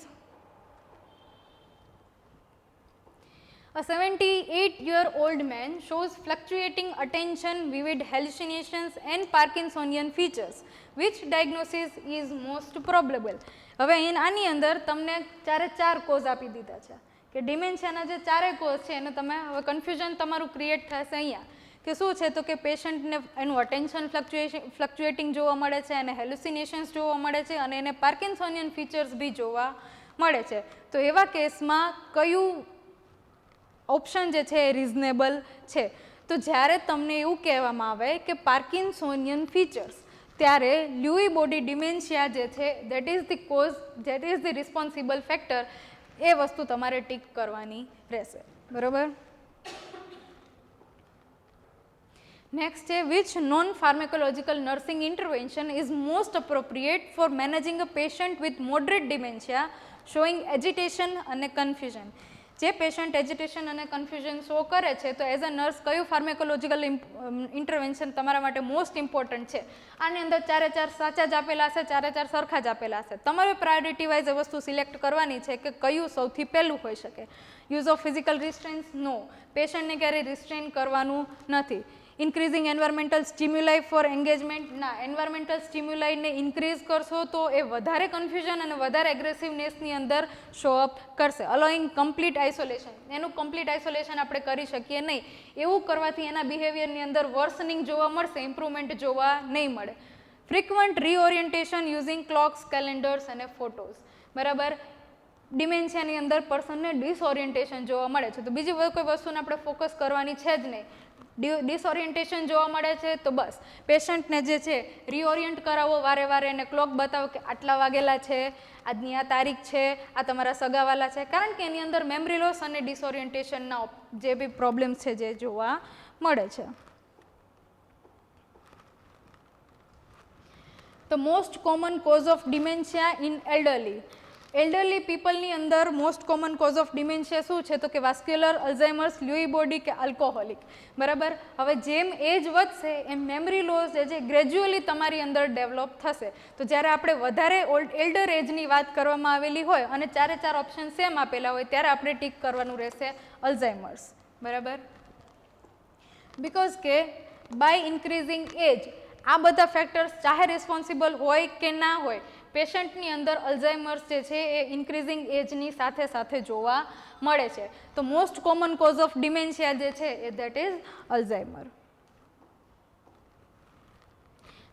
a 78-year-old man shows fluctuating attention, vivid hallucinations and Parkinsonian features. Which diagnosis is most probable? હવે આની અંદર તમને ચાર કોઝ આપી દીધા છે કે ડિમેન્શિયાના જે ચારેય કોઝ છે એને તમે હવે કન્ફ્યુઝન તમારું ક્રિએટ થશે અહીંયા કે શું છે તો કે પેશન્ટને એનું અટેન્શન ફ્લક્ચ્યુએટિંગ જોવા મળે છે, એને હેલ્યુસિનેશન્સ જોવા મળે છે અને એને પાર્કિન્સોનિયન ફીચર્સ બી જોવા મળે છે. તો એવા કેસમાં કયું ઓપ્શન જે છે એ રિઝનેબલ છે? તો જ્યારે તમને એવું કહેવામાં આવે કે પાર્કિન્સોનિયન ફીચર્સ ત્યારે લ્યુઈ બોડી ડિમેન્શિયા જે છે that is the cause, that is the responsible factor, એ વસ્તુ તમારે ટીક કરવાની રહેશે, બરાબર. નેક્સ્ટ છે which non pharmacological nursing intervention is most appropriate for managing a patient with moderate dementia showing agitation અને કન્ફ્યુઝન. જે પેશન્ટ એજિટેશન અને કન્ફ્યુઝન શો કરે છે તો એઝ અ નર્સ કયું ફાર્મેકોલોજીકલ ઇન્ટરવેન્શન તમારા માટે મોસ્ટ ઇમ્પોર્ટન્ટ છે. આની અંદર 4 સાચા જ આપેલા હશે, 4 સરખા જ આપેલા હશે. તમારે પ્રાયોરિટી વાઇઝ એ વસ્તુ સિલેક્ટ કરવાની છે કે કયું સૌથી પહેલું હોઈ શકે. Use of physical restraints, no, પેશન્ટને ક્યારેય રિસ્ટ્રેન કરવાનું નથી. Increasing environmental stimuli for engagement, ના, એન્વાયરમેન્ટલ સ્ટિમ્યુલાઈને ઇન્ક્રીઝ કરશો તો એ વધારે કન્ફ્યુઝન અને વધારે એગ્રેસિવનેસની અંદર શો અપ કરશે. અલોઈંગ કમ્પ્લીટ આઇસોલેશન, એનું કમ્પ્લીટ આઇસોલેશન આપણે કરી શકીએ નહીં. એવું કરવાથી એના બિહેવિયરની અંદર વર્સનિંગ જોવા મળશે, ઇમ્પ્રુવમેન્ટ જોવા નહીં મળે. ફ્રિકવન્ટ રીઓરિએન્ટેશન યુઝિંગ ક્લોક્સ, કેલેન્ડર્સ અને ફોટોઝ, બરાબર. ડિમેન્શિયાની અંદર પર્સનને ડિસઓરિએન્ટેશન જોવા મળે છે તો બીજી કોઈ વસ્તુને આપણે ફોકસ કરવાની છે જ નહીં. ડિસઓરિએન્ટેશન જોવા મળે છે તો બસ પેશન્ટને જે છે રીઓરિયન્ટ કરાવો, વારે વારે એને ક્લોક બતાવો કે આટલા વાગેલા છે, આજની આ તારીખ છે, આ તમારા સગાવાલા છે, કારણ કે એની અંદર મેમરી લોસ અને ડિસઓરિએન્ટેશનના જે બી પ્રોબ્લેમ્સ છે જે જોવા મળે છે. The most common cause of dementia in elderly પીપલની અંદર most common cause of dementia શું છે તો કે વાસ્ક્યુલર, અલ્ઝાઇમર્સ, લ્યુઈ બોડી કે આલ્કોહોલિક, બરાબર. હવે જેમ એજ વધશે એમ મેમરી લોસ જે ગ્રેજ્યુઅલી તમારી અંદર ડેવલપ થશે. તો જ્યારે આપણે વધારે એલ્ડર એજની વાત કરવામાં આવેલી હોય અને 4 ઓપ્શન સેમ આપેલા હોય ત્યારે આપણે ટીક કરવાનું રહેશે અલ્ઝાઇમર્સ, બરાબર. બિકોઝ કે બાય ઇન્ક્રીઝિંગ એજ આ બધા ફેક્ટર્સ ચાહે રિસ્પોન્સિબલ હોય કે ના હોય, પેશન્ટની અંદર અલ્ઝાઇમર્સ જે છે એ ઇન્ક્રીઝિંગ એજની સાથે સાથે જોવા મળે છે. તો most common cause of dementia જે છે એ that is Alzheimer.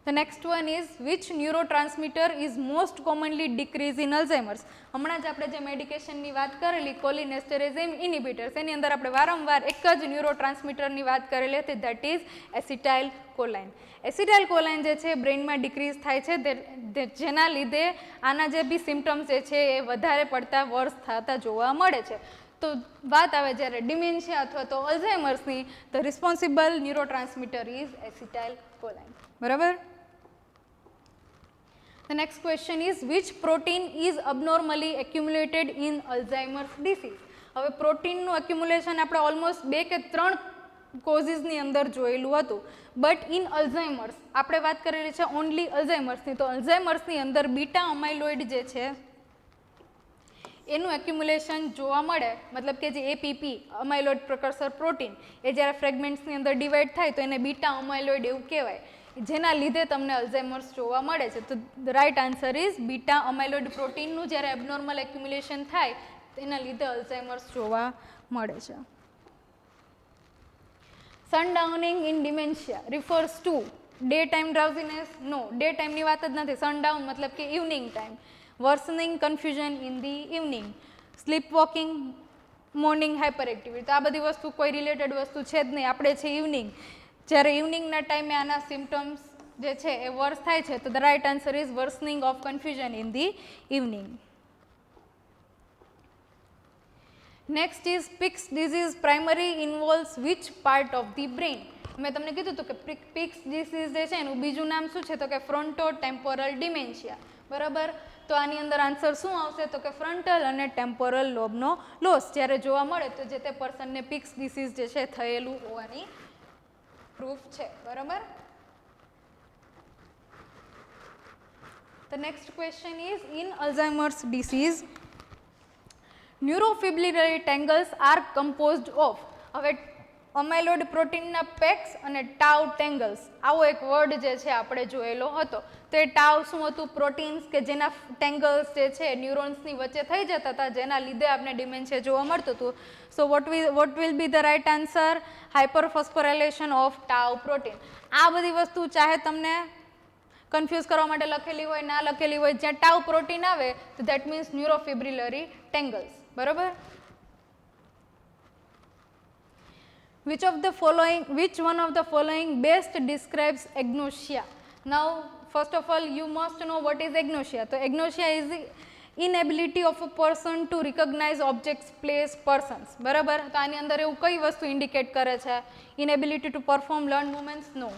The next one is which neurotransmitter is most commonly decreased in Alzheimer's. હમણાં જ આપણે જે મેડિકેશનની વાત કરેલી કોલિનેસ્ટેરેઝ ઇનિબિટર્સ, એની અંદર આપણે વારંવાર એક જ ન્યુરોટ્રાન્સમીટરની વાત કરેલી હતી, દેટ ઇઝ એસિટાઇલ કોલાઇન. એસિટાઇલ કોલાઇન જે છે બ્રેઇનમાં ડિક્રીઝ થાય છે, જેના લીધે આના જે બી સિમ્ટમ્સ જે છે એ વધારે પડતા વર્સ થતા જોવા મળે છે. તો વાત આવે જ્યારે ડિમેન્શિયા અથવા તો અલ્ઝાઇમર્સની, તો રિસ્પોન્સિબલ ન્યુરોટ્રાન્સમીટર ઇઝ એસિટાઇલ કોલાઇન, બરાબર. The next question is which protein is abnormally accumulated in Alzheimer's disease. હવે પ્રોટીનનું એક્યુમ્યુલેશન આપણે ઓલમોસ્ટ 2 કે 3 કોઝિસની અંદર જોયેલું હતું, બટ ઇન અલ્ઝાઇમર્સ આપણે વાત કરેલી છે ઓનલી અલ્ઝાઇમર્સની. તો અલ્ઝાઇમર્સની અંદર બીટા અમાઇલોઇડ જે છે એનું એક્યુમ્યુલેશન જોવા મળે, મતલબ કે જે એપીપી અમાઇલોઇડ પ્રકર્સર પ્રોટીન એ જ્યારે ફ્રેગમેન્ટ્સની અંદર ડિવાઈડ થાય તો એને બીટા અમાઇલોઇડ એવું કહેવાય, જેના લીધે તમને અલ્ઝાઇમર્સ જોવા મળે છે. તો the right answer is beta amyloid પ્રોટીનનું જ્યારે એબનોર્મલ એક્યુમ્યુલેશન થાય તેના લીધે અલ્ઝાઇમર્સ જોવા મળે છે. Sundowning in dementia refers to day time drowsiness, no, day ટાઈમની વાત જ નથી. સનડાઉન મતલબ કે evening time. Worsening confusion in the evening, sleep walking, morning hyper activity. તો આ બધી વસ્તુ કોઈ રિલેટેડ વસ્તુ છે જ નહીં. આપણે છે ઇવનિંગ, જ્યારે ઇવનિંગના ટાઈમે આના સિમ્ટમ્સ જે છે એ વર્સ થાય છે. તો the right answer is worsening of confusion in the evening. Next is Pick's disease primary involves which part of the brain. મેં તમને કીધું હતું કે પિક્સ ડિઝીઝ જે છે એનું બીજું નામ શું છે તો કે ફ્રન્ટો ટેમ્પોરલ ડિમેન્શિયા, બરાબર. તો આની અંદર આન્સર શું આવશે તો કે ફ્રન્ટલ અને ટેમ્પોરલ લોબનો લોસ જ્યારે જોવા મળે તો જે તે પર્સનને પિક્સ ડિસીઝ જે છે થયેલું હોવાની પ્રૂફ છે, બરાબર. The next question is in Alzheimer's disease neurofibrillary tangles are composed of. હવે અમાઇલોઇડ પ્રોટીનના પેક્સ અને ટાઉ ટેંગલ્સ આવો એક વર્ડ જે છે આપણે જોયેલો હતો. તો એ ટાઉ શું હતું? પ્રોટીન્સ કે જેના ટેંગલ્સ જે છે ન્યુરોન્સની વચ્ચે થઈ જતા હતા, જેના લીધે આપણે ડિમેન્શિયા જોવા મળતું હતું. So what will be the right answer? Hyperphosphorylation of tau protein. આ બધી વસ્તુ ચાહે તમને કન્ફ્યુઝ કરવા માટે લખેલી હોય, ના લખેલી હોય, જ્યાં ટાઉ પ્રોટીન આવે તો દેટ મીન્સ ન્યુરોફિબ્રિલરી ટેંગલ્સ, બરાબર. Which one of the following best describes agnosia? Now, first of all, you must know what is agnosia. So, agnosia inability of a person to recognise objects, place, persons, બરાબર. તો આની અંદર એવું કઈ વસ્તુ indicate કરે છે? Inability to perform learn movements, no.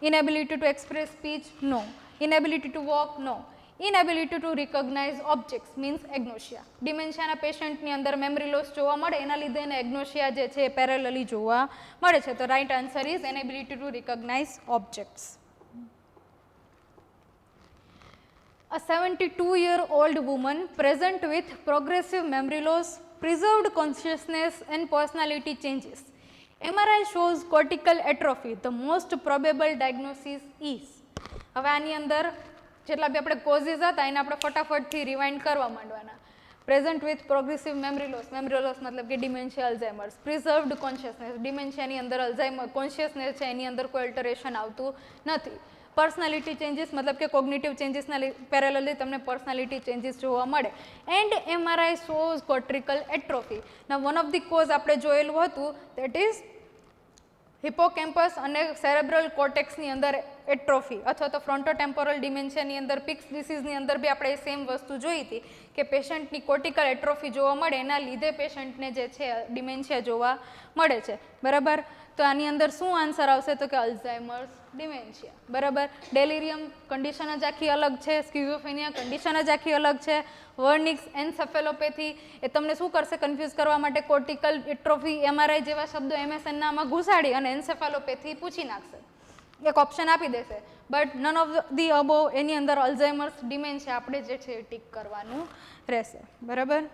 Inability to express speech, no. Inability to walk, no. Inability to recognise objects means agnosia. ડિમેન્શિયાના પેશન્ટની અંદર મેમરી લોસ જોવા મળે, એના લીધે એને એગ્નોશિયા જે છે એ પેરેલલી જોવા મળે છે. તો right answer is inability to recognise objects. A 72-year-old woman present with progressive memory loss, preserved consciousness and personality changes. MRI shows cortical atrophy. The most probable diagnosis is. હવે આની અંદર જેટલા બી આપણે કોઝિસ હતા એને આપણે ફટાફટથી રિવાઇન્ડ કરવા માંડવાના. Present with progressive memory loss મતલબ કે ડિમેન્શિયા, અલ્ઝાઇમર્સ. પ્રિઝર્વડ કોન્શિયસનેસ, ડિમેન્શિયાની અંદર અલ્ઝાઇમર કોન્શિયસનેસ છે એની અંદર કોઈ અલ્ટરેશન આવતું નથી. પર્સનાલિટી ચેન્જીસ મતલબ કે કોગ્નિટિવ ચેન્જીસના પેરેલલી તમને પર્સનાલિટી ચેન્જીસ જોવા મળે. And MRI shows cortical atrophy. ના વન ઓફ ધી કોઝ આપણે જોયેલું હતું દેટ ઇઝ હિપોકેમ્પસ અને સેરેબ્રલ કોર્ટેક્સની અંદર એટ્રોફી અથવા તો ફ્રોન્ટોટેમ્પોરલ ડિમેન્શિયાની અંદર પિક્સ ડિસીઝની અંદર બી આપણે સેમ વસ્તુ જોઈ હતી કે પેશન્ટની કોર્ટિકલ એટ્રોફી જોવા મળે, એના લીધે પેશન્ટને જે છે ડિમેન્શિયા જોવા મળે છે, બરાબર. તો આની અંદર શું આન્સર આવશે? તો કે અલ્ઝાઇમર્સ ડિમેન્શિયા, બરાબર. ડેલિરિયમ કન્ડિશન જ આખી અલગ છે, સ્કિઝોફ્રેનિયા કન્ડિશન જ આખી અલગ છે. વર્નિક્સ એન્સેફેલોપેથી એ તમને શું કરશે કન્ફ્યુઝ કરવા માટે? કોર્ટિકલ એટ્રોફી, MRI જેવા શબ્દો MSNનામાં ઘુસાડી અને એન્સેફેલોપેથી પૂછી નાખશે, એક ઓપ્શન આપી દેશે. But none of the above, એની અંદર અલ્ઝાઇમર્સ ડિમેન્શિયા આપણે જે છે ટીક કરવાનું રહેશે, બરાબર.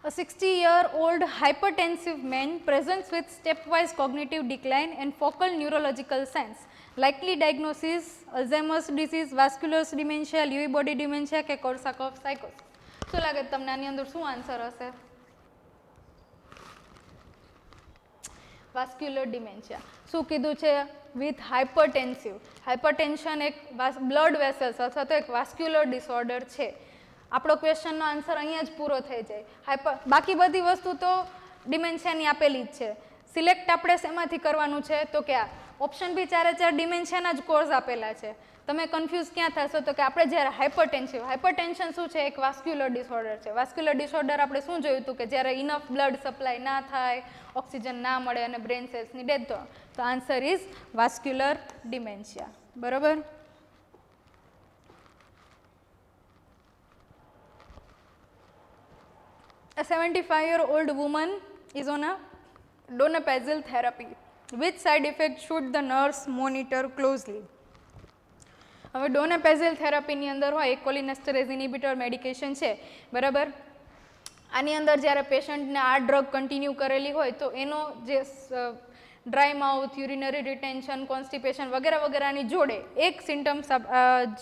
A 60-year-old hypertensive man presents with stepwise cognitive decline and focal neurological signs. Likely diagnosis: Alzheimer's disease, vascular dementia, Lewy body dementia કે Korsakoff psychosis. શું લાગે તમને આની અંદર શું આન્સર હશે? Vascular dementia. શું કીધું છે? વિથ હાઇપરટેન્સિવ. હાઇપરટેન્શન એક બ્લડ વેસલ્સ અથવા તો એક વાસ્ક્યુલર ડિસઓર્ડર છે. આપણો ક્વેશ્ચનનો આન્સર અહીંયા જ પૂરો થઈ જાય. બાકી બધી વસ્તુ તો ડિમેન્શિયાની આપેલી જ છે. સિલેક્ટ આપણે શેમાંથી કરવાનું છે? તો કે આ ઓપ્શન બી 4 ડિમેન્શિયાના જ કોઝ આપેલા છે. તમે કન્ફ્યુઝ ક્યાં થશો? તો કે આપણે જ્યારે હાઇપરટેન્શન શું છે? એક વાસ્ક્યુલર ડિસઓર્ડર છે. વાસ્ક્યુલર ડિસઓર્ડર આપણે શું જોયું હતું કે જ્યારે ઇનફ બ્લડ સપ્લાય ના થાય, ઓક્સિજન ના મળે અને બ્રેન સેલ્સની ડેથ થાય. તો આન્સર ઇઝ વાસ્ક્યુલર ડિમેન્શિયા, બરાબર. A 75-year-old woman is on a donepezil therapy. Which side effect should the nurse monitor closely? હવે ડોનેપેઝિલ થેરાપીની અંદર હોય કોલિનેસ્ટરેઝ ઇનિબિટર મેડિકેશન છે, બરાબર. આની અંદર જ્યારે પેશન્ટને આ ડ્રગ કન્ટિન્યુ કરેલી હોય તો એનો જે dry mouth, urinary retention, constipation વગેરે વગેરેની જોડે એક સિમ્ટમ્સ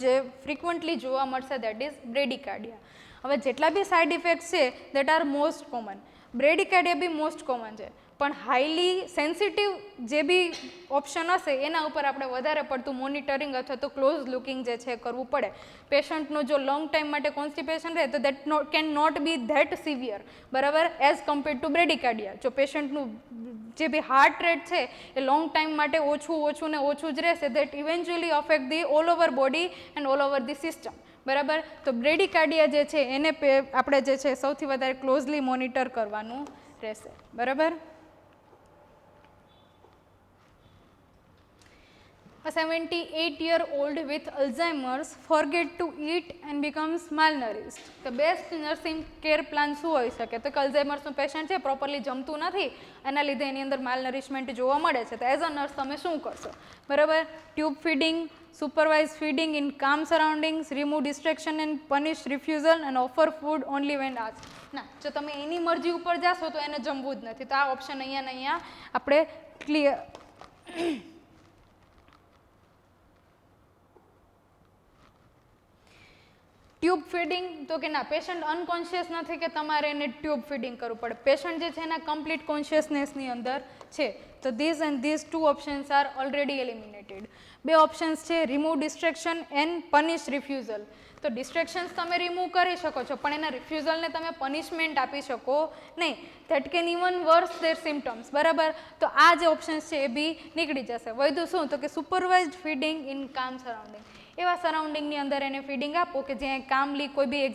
જે ફ્રિકવન્ટલી જોવા મળશે દેટ ઇઝ બ્રેડિકાર્ડિયા. હવે જેટલા બી સાઇડ ઇફેક્ટ્સ છે that are most common. Bradycardia બી મોસ્ટ કોમન છે, પણ હાઈલી સેન્સિટિવ જે બી ઓપ્શન હશે એના ઉપર આપણે વધારે પડતું મોનિટરિંગ અથવા તો ક્લોઝ લુકિંગ જે છે કરવું પડે. પેશન્ટનું જો લોંગ ટાઈમ માટે કોન્સ્ટિપેશન રહે તો that can not be that severe, બરાબર, એઝ કમ્પેર્ડ ટુ બ્રેડિકાર્ડિયા. જો પેશન્ટનું જે બી હાર્ટ રેટ છે એ લોંગ ટાઈમ માટે ઓછું ને ઓછું જ રહેશે that eventually affect the all over body and all over the system, બરાબર. તો બ્રેડિકાર્ડિયા જે છે એને આપણે જે છે સૌથી વધારે ક્લોઝલી મોનિટર કરવાનું રહેશે, બરાબર. A 78-year-old with Alzheimer's forget to eat and becomes malnourished. The best nursing care plan શું હોઈ શકે? તો કે અલ્ઝાઇમર્સનું પેશન્ટ છે, પ્રોપરલી જમતું નથી, એના લીધે એની અંદર માલનરિશમેન્ટ જોવા મળે છે. તો એઝ અ નર્સ તમે શું કરશો? બરાબર. Tube feeding, supervise feeding in calm surroundings, remove distraction and punish refusal and offer food only when asked. ના, જો તમે એની મરજી ઉપર જાશો તો એને જમવું જ નથી. તો આ ઓપ્શન અહીંયા ને અહીંયા આપણે ક્લિયર. ટ્યુબ ફીડિંગ તો કે ના, પેશન્ટ અનકોન્શિયસ નથી કે તમારે એને ટ્યુબ ફીડિંગ કરવું પડે. પેશન્ટ જે છે એના કમ્પ્લીટ કોન્શિયસનેસની અંદર છે. તો this and this two options are already eliminated. બે ઓપ્શન્સ છે, remove distraction and punish refusal. તો ડિસ્ટ્રેક્શન્સ તમે રિમૂવ કરી શકો છો પણ એના રિફ્યુઝલને તમે પનિશમેન્ટ આપી શકો નહીં. That can even worse their symptoms, બરાબર. તો આ જે ઓપ્શન્સ છે એ બી નીકળી જશે. વધુ શું? તો કે સુપરવાઇઝડ ફીડિંગ ઇન કામ સરાઉન્ડિંગ. એવા સરાઉન્ડિંગની અંદર એને ફીડિંગ આપો કે જ્યાં કામલી કોઈ બી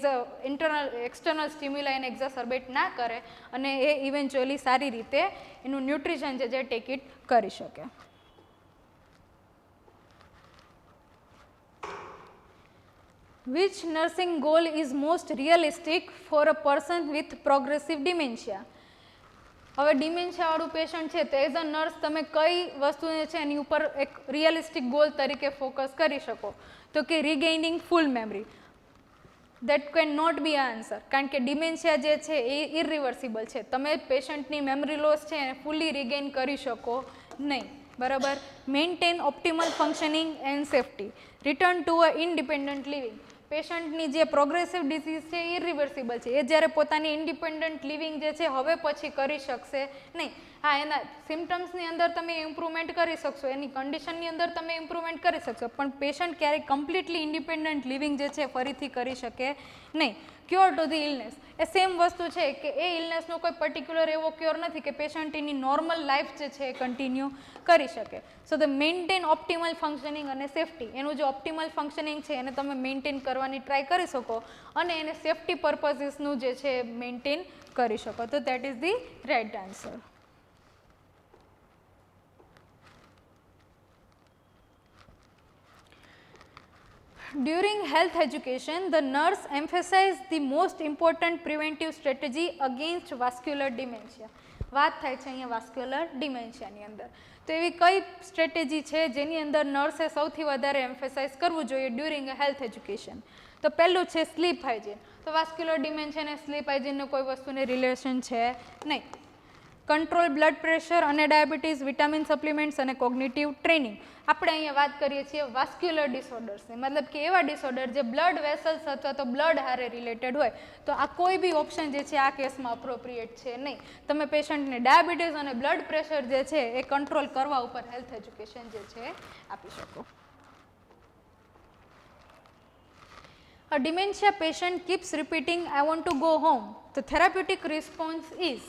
એક્સટર્નલ સ્ટિમ્યુલા એને એક્ઝાસર્બેટ ના કરે અને એ ઇવેન્ચ્યુઅલી સારી રીતે એનું ન્યુટ્રિશન જે ટેક ઇટ કરી શકે. Which nursing goal is most realistic for a person with progressive dementia? હવે ડિમેન્શિયાવાળું પેશન્ટ છે તો એઝ અ નર્સ તમે કઈ વસ્તુને છે એની ઉપર એક રિયલિસ્ટિક ગોલ તરીકે ફોકસ કરી શકો, તો કે regaining full memory. That can not be a answer, કારણ કે ડિમેન્શિયા જે છે એ ઇરિવર્સિબલ છે. તમે પેશન્ટની મેમરી લોસ છે એને ફૂલી રિગેઇન કરી શકો નહીં, બરાબર. Maintain optimal functioning and safety, return to a independent living. પેશન્ટની જે પ્રોગ્રેસિવ ડિસીઝ છે એ ઇરિવર્સિબલ છે, એ જ્યારે પોતાની ઇન્ડિપેન્ડન્ટ લિવિંગ જે છે હવે પછી કરી શકશે નહીં. હા, એના સિમ્ટમ્સની અંદર તમે ઇમ્પ્રુવમેન્ટ કરી શકશો, એની કન્ડિશનની અંદર તમે ઇમ્પ્રુવમેન્ટ કરી શકશો, પણ પેશન્ટ ક્યારેય કમ્પ્લીટલી ઇન્ડિપેન્ડન્ટ લિવિંગ જે છે ફરીથી કરી શકે નહીં. ક્યોર ટુ ધી ઇલનેસ, એ સેમ વસ્તુ છે કે એ ઇલનેસનો કોઈ પર્ટિક્યુલર એવો ક્યોર નથી કે પેશન્ટ એની નોર્મલ લાઈફ જે છે એ કન્ટિન્યુ કરી શકે. સો ધ મેન્ટેન ઓપ્ટિમલ ફંક્શનિંગ અને સેફ્ટી, એનું જે ઓપ્ટિમલ ફંક્શનિંગ છે એને તમે મેન્ટેન કરવાની ટ્રાય કરી શકો અને એને સેફ્ટી પર્પઝીસનું જે છે મેન્ટેન કરી શકો. તો that is the right answer. During health education, the nurse emphasized the most important preventive strategy against vascular dementia. વાત થાય છે અહીંયા વાસ્ક્યુલર ડિમેન્શિયાની અંદર. તો એવી કઈ સ્ટ્રેટેજી છે જેની અંદર નર્સે સૌથી વધારે એમ્ફેસાઇઝ કરવું જોઈએ ડ્યુરિંગ હેલ્થ એજ્યુકેશન? તો પહેલું છે સ્લીપ હાઇજીન. તો વાસ્ક્યુલર ડિમેન્શિયા અને સ્લીપ હાઇજીનનો કોઈ વસ્તુને રિલેશન છે નહીં. કંટ્રોલ બ્લડ પ્રેશર અને ડાયાબિટીસ, વિટામિન સપ્લિમેન્ટ્સ અને કોગ્નિટિવ ટ્રેનિંગ. આપણે અહીંયા વાત કરીએ છીએ વાસ્ક્યુલર ડિસઓર્ડર્સની, મતલબ કે એવા ડિસઓર્ડર જે બ્લડ વેસલ્સ અથવા તો બ્લડ હારે રિલેટેડ હોય. તો આ કોઈ બી ઓપ્શન જે છે આ કેસમાં અપ્રોપ્રિએટ છે નહીં. તમે પેશન્ટને ડાયાબિટીસ અને બ્લડ પ્રેશર જે છે એ કંટ્રોલ કરવા ઉપર હેલ્થ એજ્યુકેશન જે છે આપી શકો. A dementia patient keeps repeating, I want to go home. The therapeutic response is,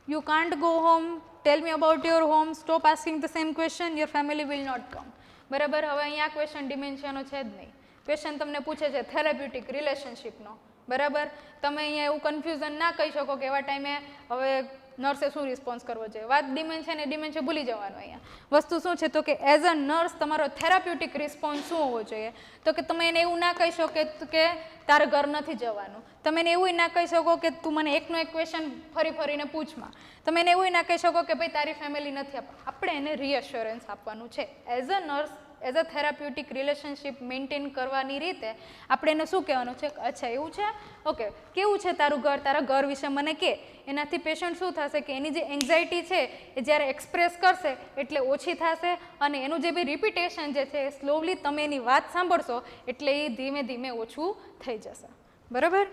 you can't go home, tell me about your home, stop asking the same question, your family will not come. બરાબર. હવે અહીંયા question ડિમેન્શિયાનો છે જ નહીં. Patient તમને પૂછે છે therapeutic રિલેશનશિપનો, બરાબર. તમે અહીંયા એવું કન્ફ્યુઝન ના કહી શકો કે એવા ટાઈમે હવે નર્સે શું રિસ્પોન્સ કરવો જોઈએ. વાત ડિમેન્શિયા ને ડિમેન્શિયા ભૂલી જવાનું. અહીંયા વસ્તુ શું છે તો કે એઝ અ નર્સ તમારો થેરાપ્યુટિક રિસ્પોન્સ શું હોવો જોઈએ? તો કે તમે એને એવું ના કહી શકો કે તારે ઘર નથી જવાનું. તમે એને એવું ના કહી શકો કે તું મને એકનો એક ક્વેશ્ચન ફરી ફરીને પૂછમાં. તમે એને એવું ના કહી શકો કે ભાઈ તારી ફેમિલી નથી આપણે એને રિએશ્યોરન્સ આપવાનું છે. As a nurse, as a therapeutic relationship maintain કરવાની રીતે આપણે એને શું કહેવાનું છે? અચ્છા એવું છે, ઓકે, કેવું છે તારું ઘર, તારા ઘર વિશે મને કહે. એનાથી પેશન્ટ શું થશે કે એની જે એન્ઝાયટી છે એ જ્યારે એક્સપ્રેસ કરશે એટલે ઓછી થશે અને એનું જે બી રિપીટેશન જે છે એ સ્લોલી તમે એની વાત સાંભળશો એટલે એ ધીમે ધીમે ઓછું થઈ જશે, બરાબર.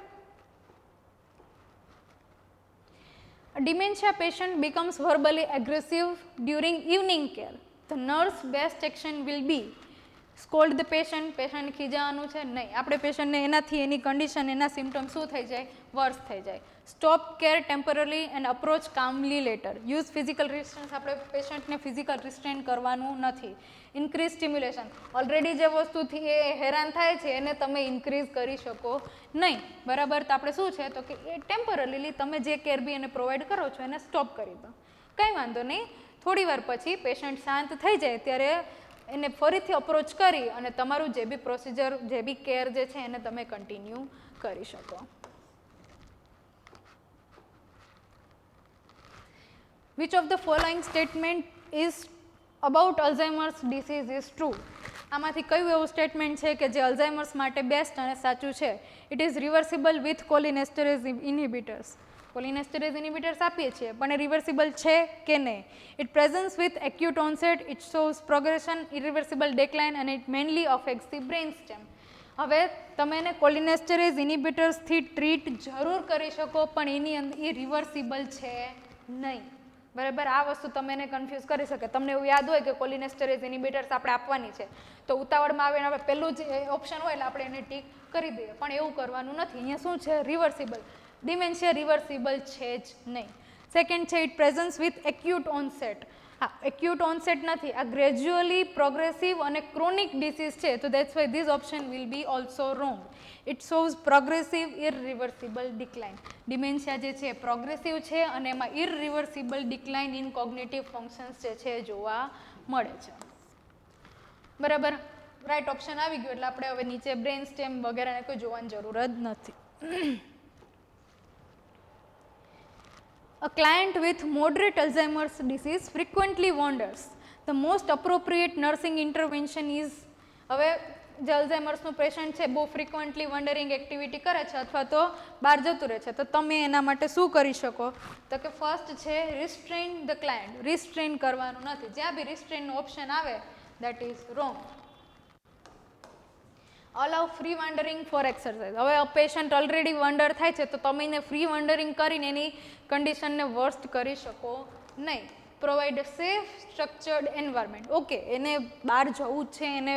A dementia patient becomes verbally aggressive during evening care. The nurse best action will be scold the patient. Patient ખીજાવાનું છે નહીં. આપણે પેશન્ટને એનાથી એની કન્ડિશન, એના સિમ્ટમ્સ શું થઈ જાય? વર્સ થઈ જાય. Stop care temporary and approach calmly later. Use physical restraints. આપણે પેશન્ટને ફિઝિકલ રિસ્ટ્રેન કરવાનું નથી. Increase stimulation. ઓલરેડી જે વસ્તુથી એ હેરાન થાય છે એને તમે ઇન્ક્રીઝ કરી શકો નહીં, બરાબર. તો આપણે શું છે તો કે એ ટેમ્પરરીલી તમે જે કેર બી એને પ્રોવાઈડ કરો છો એને સ્ટોપ કરી દો. કંઈ વાંધો નહીં. થોડી વાર પછી પેશન્ટ શાંત થઈ જાય ત્યારે એને ફરીથી અપ્રોચ કરી અને તમારું જે બી પ્રોસિજર, જે બી કેર જે છે એને તમે કન્ટિન્યુ કરી શકો. Which of the following statement is about Alzheimer's disease is true? આમાંથી કયું એવું સ્ટેટમેન્ટ છે કે જે અલ્ઝાઇમર્સ માટે બેસ્ટ અને સાચું છે? It is reversible with cholinesterase inhibitors. Cholinesterase inhibitors આપીએ છીએ પણ એ રિવર્સિબલ છે કે નહીં? It presents with acute onset, it shows progression, irreversible decline અને it mainly affects the brain stem. હવે તમે એને કોલિનેસ્ટરેઝ ઇનિબિટર્સથી ટ્રીટ જરૂર કરી શકો પણ એની અંદર એ રિવર્સિબલ છે નહીં, બરાબર. આ વસ્તુ તમે એને કન્ફ્યુઝ કરી શકે. તમને એવું યાદ હોય કે કોલિનેસ્ટરેઝ ઇનિબિટર્સ આપણે આપવાની છે તો ઉતાવળમાં આવીને આપણે પહેલું જ ઓપ્શન હોય એટલે આપણે એને ટીક કરી દઈએ, પણ એવું કરવાનું નથી. અહીંયા શું છે? રિવર્સિબલ. ડિમેન્શિયા રિવર્સિબલ છે જ નહીં. સેકન્ડ છે it presents with acute onset. હા, એક્યુટ ઓનસેટ નથી, આ ગ્રેજ્યુઅલી પ્રોગ્રેસિવ અને ક્રોનિક ડિસીઝ છે, તો that's why this option will be also wrong. It shows progressive irreversible decline. Dementia જે છે પ્રોગ્રેસિવ છે અને એમાં irreversible decline in cognitive functions જે છે જોવા મળે છે. બરાબર, રાઈટ ઓપ્શન આવી ગયો એટલે આપણે હવે નીચે બ્રેન સ્ટેમ વગેરેને કોઈ જોવાની જરૂર જ નથી. A client with moderate Alzheimer's disease frequently wonders the most appropriate nursing intervention is. હવે જે અલ્ઝાઇમર્સનું પેશન્ટ છે બહુ ફ્રિકવન્ટલી વન્ડરિંગ એક્ટિવિટી કરે છે અથવા તો બહાર જતું રહે છે, તો તમે એના માટે શું કરી શકો? તો કે ફર્સ્ટ છે રિસ્ટ્રેઇન ધ ક્લાયન્ટ. રિસ્ટ્રેઇન કરવાનું નથી, જ્યાં બી રિસ્ટ્રેઇનનો ઓપ્શન આવે that is wrong. Allow free wandering for exercise. હવે પેશન્ટ ઓલરેડી વન્ડર થાય છે તો તમે એને ફ્રી વન્ડરિંગ કરીને એની કન્ડિશનને વર્સ્ટ કરી શકો નહીં. Provide safe structured environment. Okay, એને બહાર જવું જ છે, એને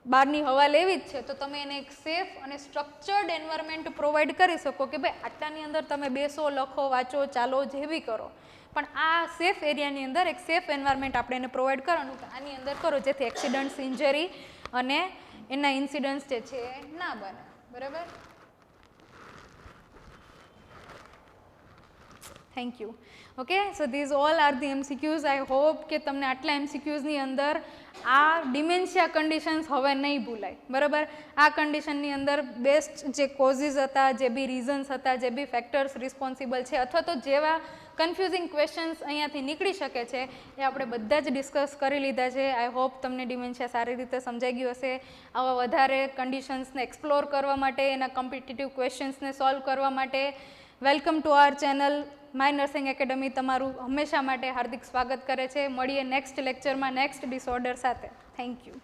બહારની હવા લેવી જ છે, તો તમે એને એક સેફ અને સ્ટ્રક્ચર્ડ એન્વાયરમેન્ટ પ્રોવાઈડ કરી શકો કે ભાઈ આટલાની અંદર તમે બેસો, લખો, વાંચો, ચાલો, જે બી કરો, પણ આ સેફ એરિયાની અંદર એક સેફ એન્વાયરમેન્ટ આપણે એને પ્રોવાઈડ કરવાનું કે આની અંદર કરો, જેથી એક્સિડન્ટ્સ, ઇન્જરી અને એના ઇન્સિડન્ટ્સ જે છે ના બને. બરાબર, thank you. Okay, so this all are the MCQs. I hope કે તમને આટલા MCQsની અંદર આ ડિમેન્શિયા કન્ડિશન્સ હવે નહીં ભૂલાય. બરાબર, આ કન્ડિશનની અંદર બેસ્ટ જે કોઝિસ હતા, જે બી રીઝન્સ હતા, જે બી ફેક્ટર્સ રિસ્પોન્સિબલ છે અથવા તો જેવા કન્ફ્યુઝિંગ ક્વેશ્ચન્સ અહીંયાથી નીકળી શકે છે એ આપણે બધા જ ડિસ્કસ કરી લીધા છે. આઈ હોપ તમને ડિમેન્શિયા સારી રીતે સમજાઈ ગયું હશે. આવા વધારે કન્ડિશન્સને એક્સપ્લોર કરવા માટે, એના કોમ્પિટિટિવ ક્વેશ્ચન્સને સોલ્વ કરવા માટે welcome to our channel my nursing academy તમારું હંમેશા માટે હાર્દિક સ્વાગત કરે છે. મળીએ નેક્સ્ટ લેક્ચરમાં નેક્સ્ટ ડિસઓર્ડર સાથે. Thank you.